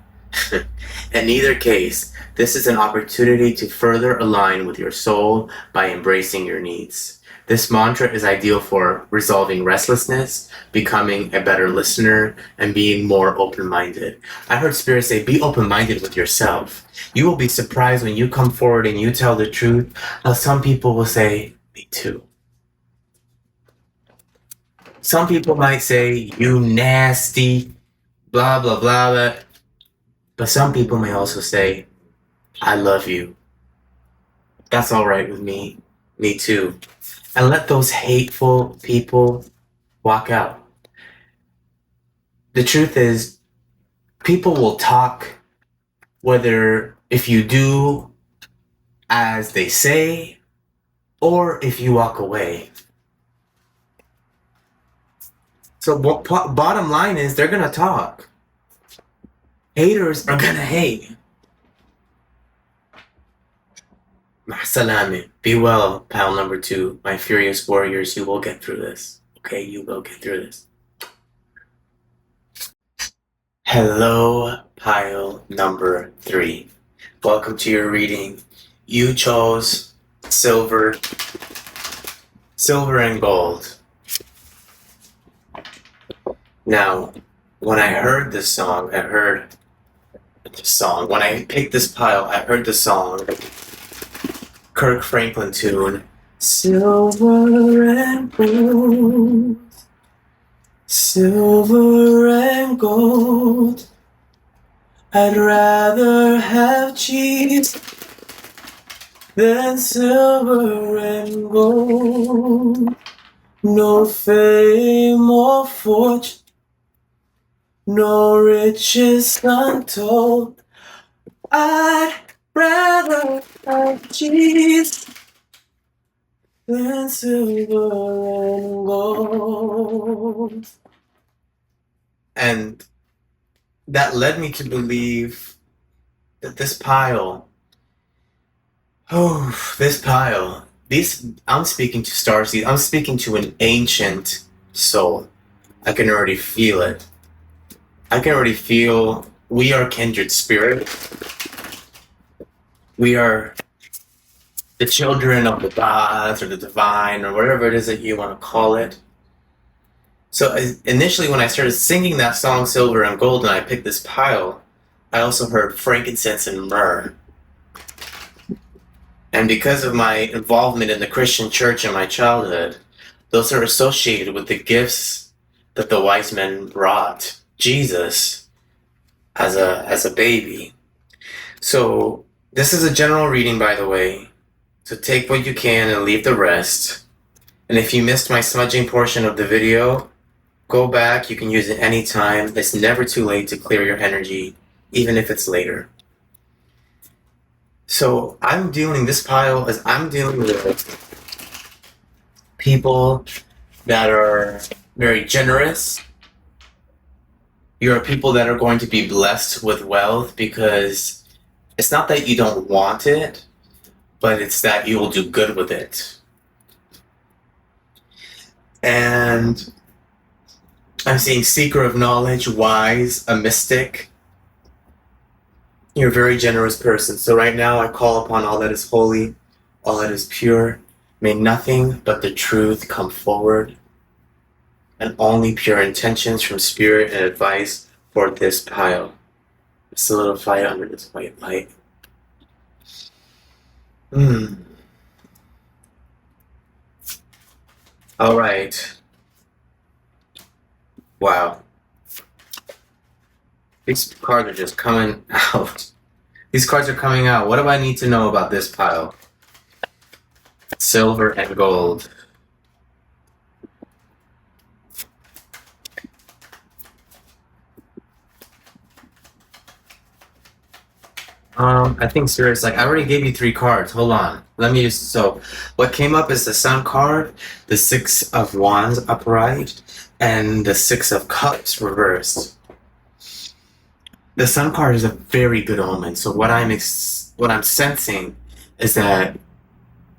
In either case, this is an opportunity to further align with your soul by embracing your needs. This mantra is ideal for resolving restlessness, becoming a better listener, and being more open-minded. I heard Spirit say, be open-minded with yourself. You will be surprised when you come forward and you tell the truth, how some people will say, me too. Some people might say, you nasty, blah, blah, blah, blah. But some people may also say, I love you. That's all right with me. Me too. And let those hateful people walk out. The truth is, people will talk whether if you do as they say or if you walk away. So bottom line is they're going to talk. Haters are going to hate. Salami. Be well, pal number 2. My furious warriors, you will get through this. Okay, you will get through this. Hello, pile number 3. Welcome to your reading. You chose silver and gold. Now, when I heard this song, when I picked this pile, I heard the song, Kirk Franklin tune, silver and gold, silver and gold, I'd rather have cheese than silver and gold, no fame or fortune, no riches untold, I'd rather have cheese than silver and gold. And that led me to believe that this pile, I'm speaking to starseed, I'm speaking to an ancient soul. I can already feel it. I can already feel we are kindred spirit. We are the children of the gods or the divine or whatever it is that you want to call it. So initially when I started singing that song, Silver and Gold, and I picked this pile, I also heard frankincense and myrrh. And because of my involvement in the Christian church in my childhood, those are associated with the gifts that the wise men brought Jesus as a baby. So this is a general reading, by the way. So take what you can and leave the rest. And if you missed my smudging portion of the video, go back. You can use it anytime. It's never too late to clear your energy, even if it's later. So I'm dealing with people that are very generous. You're people that are going to be blessed with wealth because it's not that you don't want it, but it's that you will do good with it. And I'm seeing seeker of knowledge, wise, a mystic. You're a very generous person. So right now I call upon all that is holy, all that is pure. May nothing but the truth come forward, and only pure intentions from spirit and advice for this pile. Solidify under this white light. Hmm. All right. Wow. These cards are just coming out. These cards are coming out. What do I need to know about this pile? Silver and gold. I think Spirit's like, I already gave you 3 cards. Hold on. Let me just, so what came up is the Sun card, the Six of Wands upright, and the Six of Cups reversed. The Sun card is a very good omen. So what I'm sensing is that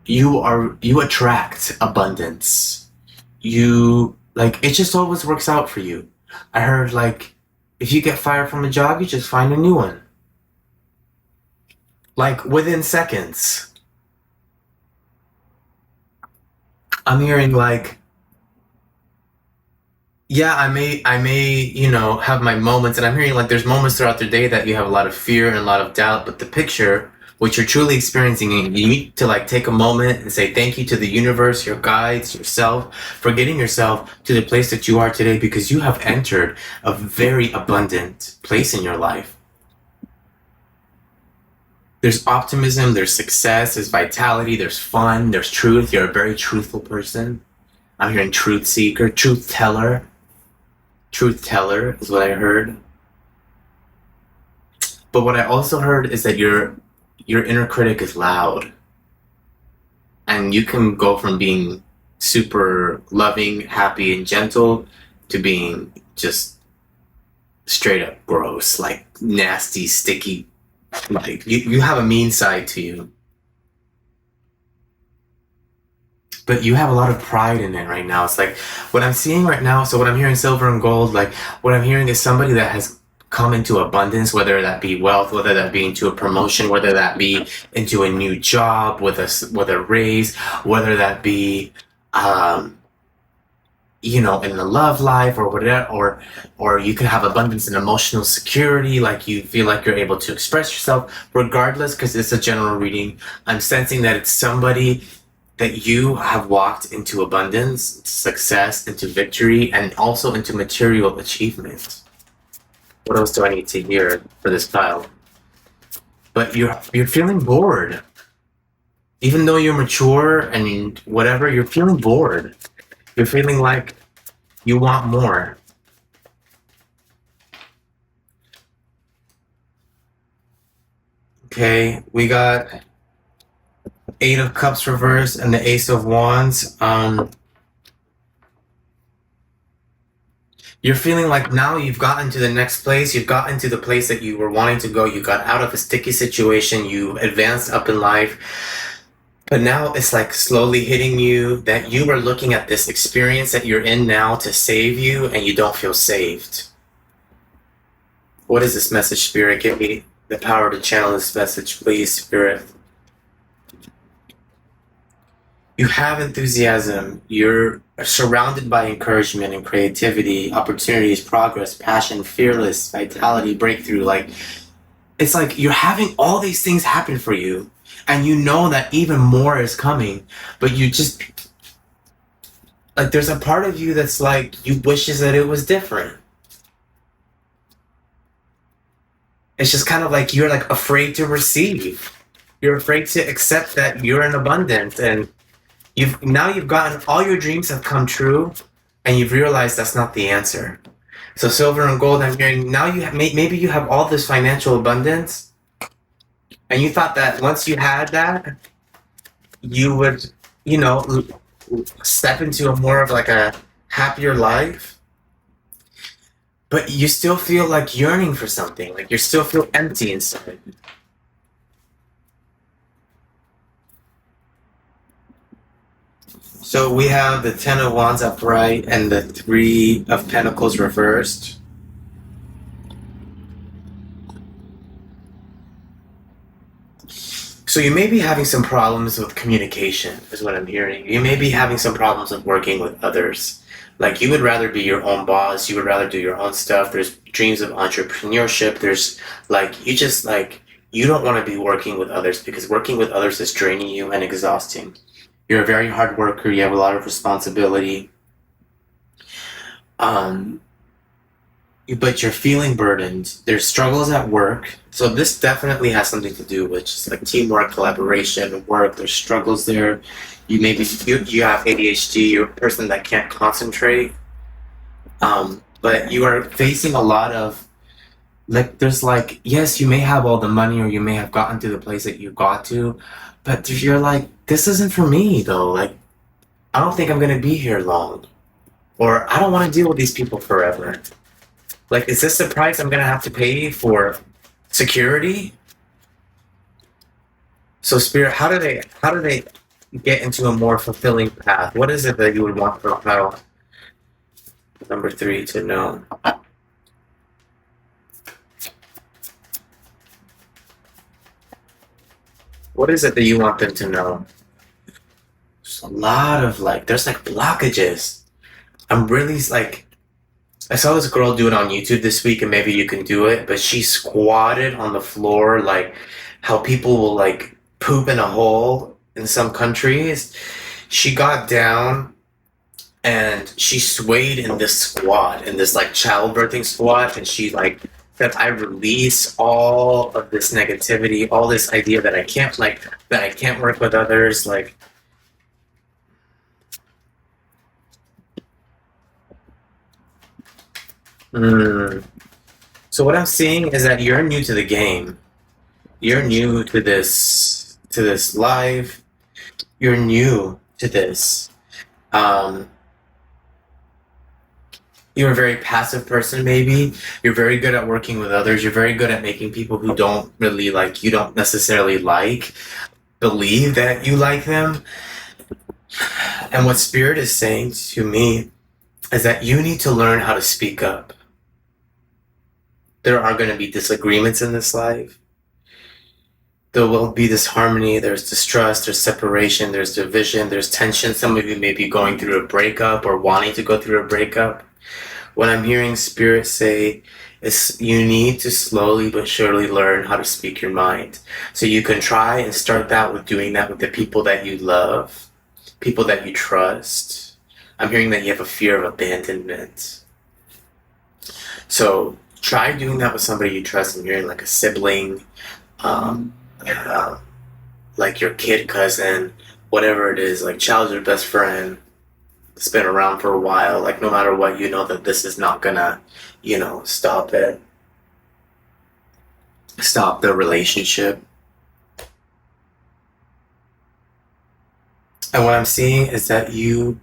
you attract abundance. You like it just always works out for you. I heard like if you get fired from a job, you just find a new one. Like within seconds. I'm hearing like, yeah, I may, have my moments, and I'm hearing like there's moments throughout the day that you have a lot of fear and a lot of doubt, but the picture, what you're truly experiencing, you need to like take a moment and say thank you to the universe, your guides, yourself, for getting yourself to the place that you are today because you have entered a very abundant place in your life. There's optimism, there's success, there's vitality, there's fun, there's truth. You're a very truthful person. I'm hearing truth seeker, truth teller. Truth teller is what I heard. But what I also heard is that your inner critic is loud. And you can go from being super loving, happy, and gentle to being just straight up gross, like nasty, sticky. Like you have a mean side to you. But you have a lot of pride in it right now. It's like what I'm seeing right now. So what I'm hearing, silver and gold, like what I'm hearing is somebody that has come into abundance, whether that be wealth, whether that be into a promotion, whether that be into a new job with a raise, whether that be, um, in the love life or whatever, or you can have abundance in emotional security, like you feel like you're able to express yourself, regardless, because it's a general reading. I'm sensing that it's somebody that you have walked into abundance, into success, into victory, and also into material achievement. What else do I need to hear for this pile? But you're feeling bored. Even though you're mature and whatever, you're feeling bored. You're feeling like you want more. Okay, we got Eight of Cups reversed and the Ace of Wands. You're feeling like now you've gotten to the next place. You've gotten to the place that you were wanting to go. You got out of a sticky situation. You advanced up in life. But now it's like slowly hitting you that you were looking at this experience that you're in now to save you and you don't feel saved. What is this message, Spirit? Give me the power to channel this message, please, Spirit. You have enthusiasm. You're surrounded by encouragement and creativity, opportunities, progress, passion, fearless, vitality, breakthrough. Like, it's like you're having all these things happen for you, and you know that even more is coming, but you just, like, there's a part of you that's like, you wishes that it was different. It's just kind of like you're like afraid to receive. You're afraid to accept that you're in abundance, and you've gotten all your dreams have come true, and you've realized that's not the answer. So silver and gold, I'm hearing now maybe you have all this financial abundance, And you thought that once you had that, you would, you know, step into a more of like a happier life, but you still feel like yearning for something, like you still feel empty inside. So we have the Ten of Wands upright and the Three of Pentacles reversed. So you may be having some problems with communication, is what I'm hearing. You may be having some problems with working with others. Like you would rather be your own boss, you would rather do your own stuff. There's dreams of entrepreneurship. There's like you just like you don't want to be working with others because working with others is draining you and exhausting. You're a very hard worker, you have a lot of responsibility. Um but you're feeling burdened. There's struggles at work. So this definitely has something to do with just like teamwork, collaboration, work. There's struggles there. You have ADHD. You're a person that can't concentrate. But you are facing a lot of like there's like yes, you may have all the money or you may have gotten to the place that you got to, but you're like this isn't for me though. Like I don't think I'm gonna be here long, or I don't want to deal with these people forever. Like, is this the price I'm gonna have to pay for security? So, Spirit, how do they get into a more fulfilling path? What is it that you would want for pile number three to know? What is it that you want them to know? There's a lot of like, there's like blockages. I'm really like, I saw this girl do it on YouTube this week, and maybe you can do it, but she squatted on the floor like how people will like poop in a hole in some countries. She got down and she swayed in this squat, in this like childbirthing squat, and she like said, I release all of this negativity, all this idea that I can't work with others, like mm. So what I'm seeing is that you're new to the game. You're new to this live. You're new to this. Um, you're a very passive person, maybe. You're very good at working with others. You're very good at making people who don't really like you don't necessarily like believe that you like them. And what Spirit is saying to me is that you need to learn how to speak up. There are going to be disagreements in this life. There will be disharmony, there's distrust, there's separation, there's division, there's tension. Some of you may be going through a breakup or wanting to go through a breakup. What I'm hearing Spirit say is you need to slowly but surely learn how to speak your mind. So you can try and start that with doing that with the people that you love, people that you trust. I'm hearing that you have a fear of abandonment. So try doing that with somebody you trust. I'm hearing like a sibling, um, uh, like your kid cousin, whatever it is, like childhood best friend that's been around for a while. Like no matter what, you know that this is not gonna, stop it, stop the relationship. And what I'm seeing is that you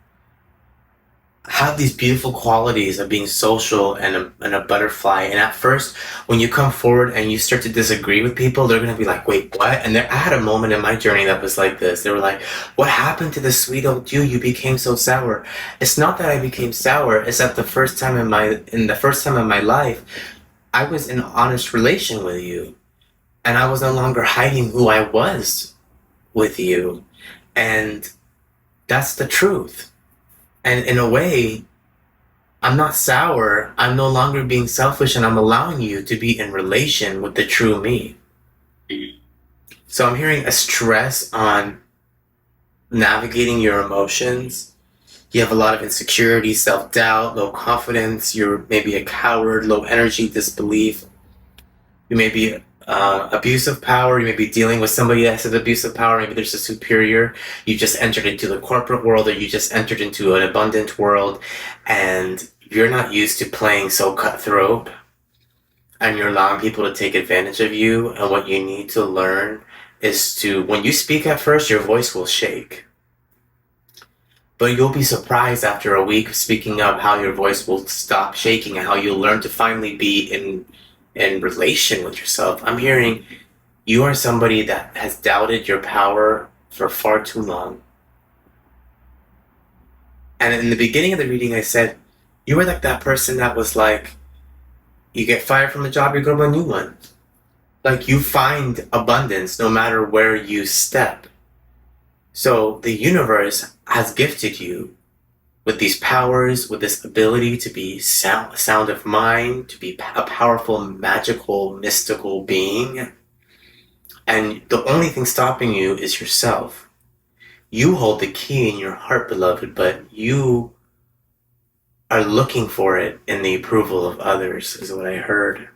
have these beautiful qualities of being social and a butterfly. And at first, when you come forward and you start to disagree with people, they're going to be like, wait, what? And I had a moment in my journey that was like this. They were like, what happened to the sweet old you? You became so sour. It's not that I became sour. It's that the first time in my life, I was in an honest relation with you. And I was no longer hiding who I was with you. And that's the truth. And in a way, I'm not sour. I'm no longer being selfish, and I'm allowing you to be in relation with the true me. So I'm hearing a stress on navigating your emotions. You have a lot of insecurity, self-doubt, low confidence. You're maybe a coward, low energy, disbelief. You may be abuse of power. You may be dealing with somebody that has abuse of power. Maybe there's a superior. You just entered into the corporate world, or you just entered into an abundant world, and you're not used to playing so cutthroat. and you're allowing people to take advantage of you. And what you need to learn is to, when you speak at first, your voice will shake. But you'll be surprised after a week of speaking up how your voice will stop shaking and how you'll learn to finally be in relation with yourself. I'm hearing you are somebody that has doubted your power for far too long. And in the beginning of the reading, I said, you were like that person that was like, you get fired from a job, you go to a new one. Like you find abundance no matter where you step. So the universe has gifted you with these powers, with this ability to be sound of mind, to be a powerful, magical, mystical being. And the only thing stopping you is yourself. You hold the key in your heart, beloved, but you are looking for it in the approval of others, is what I heard.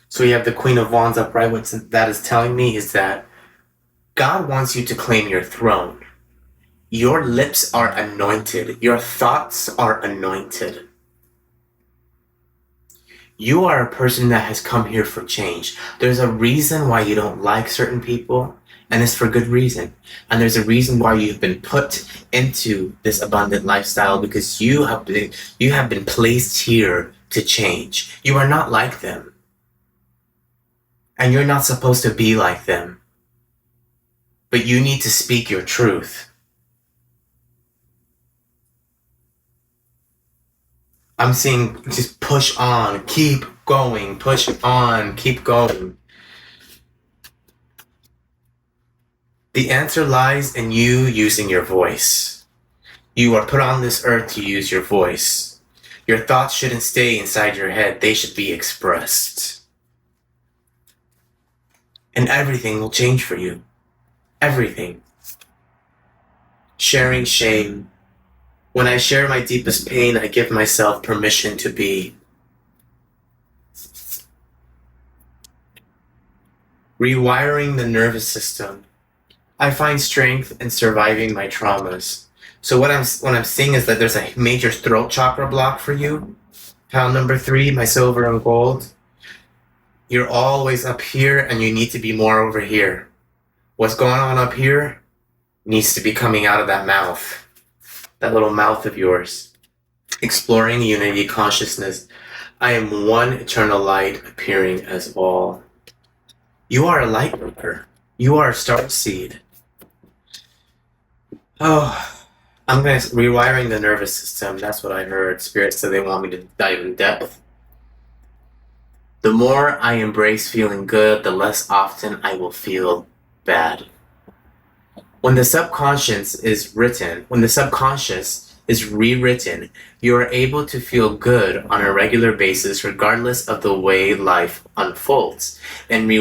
So you have the Queen of Wands upright. What that is telling me is that God wants you to claim your throne. Your lips are anointed. Your thoughts are anointed. You are a person that has come here for change. There's a reason why you don't like certain people, and it's for good reason. And there's a reason why you've been put into this abundant lifestyle, because you have been placed here to change. You are not like them. And you're not supposed to be like them. But you need to speak your truth. I'm seeing just push on, keep going, push on, keep going. The answer lies in you using your voice. You are put on this earth to use your voice. Your thoughts shouldn't stay inside your head. They should be expressed. And everything will change for you. Everything. Sharing shame. When I share my deepest pain, I give myself permission to be. Rewiring the nervous system. I find strength in surviving my traumas. So what I'm seeing is that there's a major throat chakra block for you. Pile number 3, my silver and gold. You're always up here and you need to be more over here. What's going on up here needs to be coming out of that mouth. That little mouth of yours. Exploring unity consciousness. I am one eternal light appearing as all. You are a light worker. You are a star seed. Oh, I'm going to rewiring the nervous system. That's what I heard. Spirit said they want me to dive in depth. The more I embrace feeling good, the less often I will feel bad. When the subconscious is rewritten, you are able to feel good on a regular basis regardless of the way life unfolds. And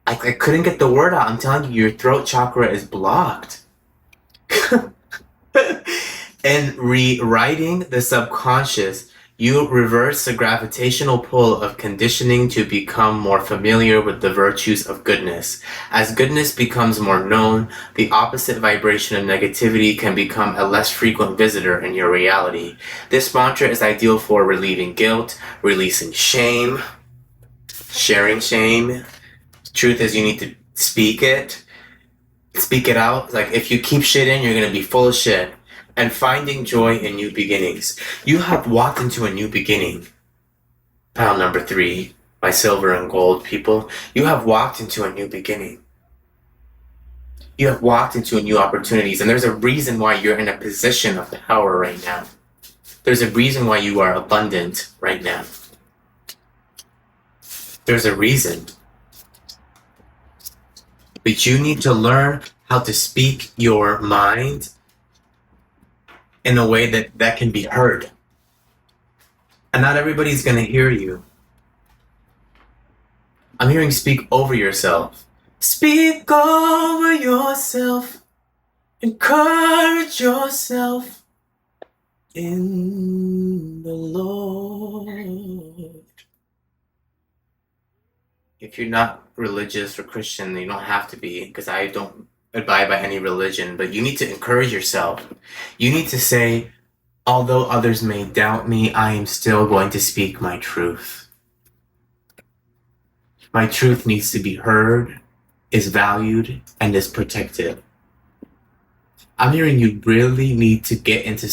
I couldn't get the word out. I'm telling you, your throat chakra is blocked. And rewriting the subconscious, you reverse the gravitational pull of conditioning to become more familiar with the virtues of goodness. As goodness becomes more known, the opposite vibration of negativity can become a less frequent visitor in your reality. This mantra is ideal for relieving guilt, releasing shame, sharing shame. Truth is, you need to speak it out. Like, if you keep shit in, you're gonna be full of shit. And finding joy in new beginnings. You have walked into a new beginning. Pile number 3, my silver and gold people. You have walked into a new beginning. You have walked into new opportunities, and there's a reason why you're in a position of power right now. There's a reason why you are abundant right now. There's a reason. But you need to learn how to speak your mind in a way that can be heard. And not everybody's going to hear you. I'm hearing speak over yourself. Speak over yourself. Encourage yourself in the Lord. If you're not religious or Christian, you don't have to be, because I don't abide by any religion, but you need to encourage yourself. You need to say, Although others may doubt me, I am still going to speak my truth. My truth needs to be heard, is valued, and is protected. I'm hearing you really need to get into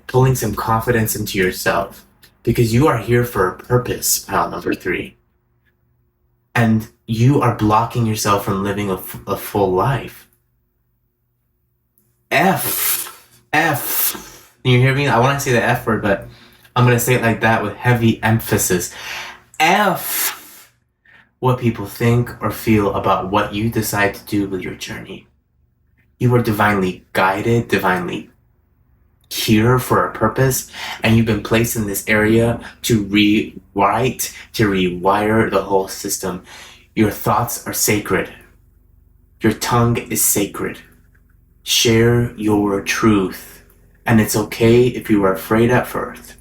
pulling some confidence into yourself, because you are here for a purpose, pal number 3. And you are blocking yourself from living a full life. F. Can you hear me? I want to say the F word, but I'm going to say it like that with heavy emphasis. F what people think or feel about what you decide to do with your journey. You are divinely guided, divinely here for a purpose, and you've been placed in this area to rewrite, to rewire the whole system. Your thoughts are sacred. Your tongue is sacred. Share your truth, and it's okay if you are afraid at first.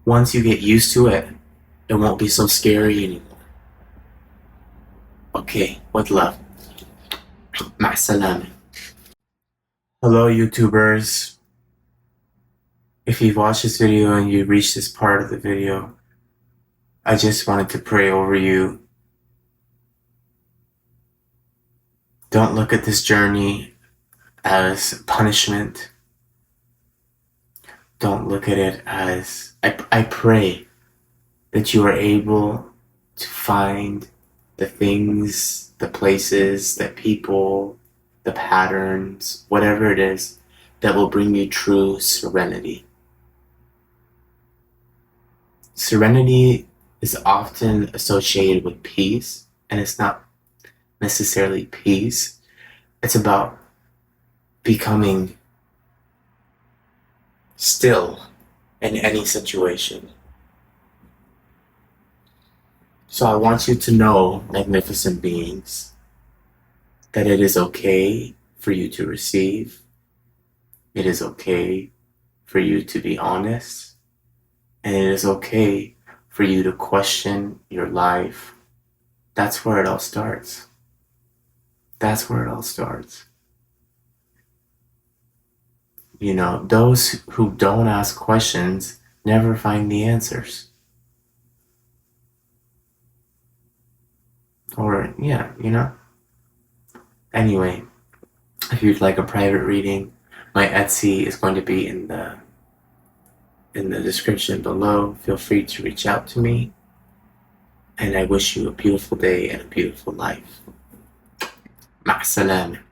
Once you get used to it, it won't be so scary anymore. Okay, with love. مع السلامة. Hello, YouTubers. If you've watched this video and you've reached this part of the video, I just wanted to pray over you. Don't look at this journey as punishment. Don't look at it as... I pray that you are able to find the things, the places, the people, the patterns, whatever it is, that will bring you true serenity. Serenity is often associated with peace, and it's not necessarily peace. It's about becoming still in any situation. So I want you to know, magnificent beings, that it is okay for you to receive. It is okay for you to be honest. And it is okay for you to question your life. That's where it all starts. That's where it all starts. You know, those who don't ask questions never find the answers. Or, yeah, you know? Anyway, if you'd like a private reading, my Etsy is going to be in the description below. Feel free to reach out to me. And I wish you a beautiful day and a beautiful life. مع السلامة.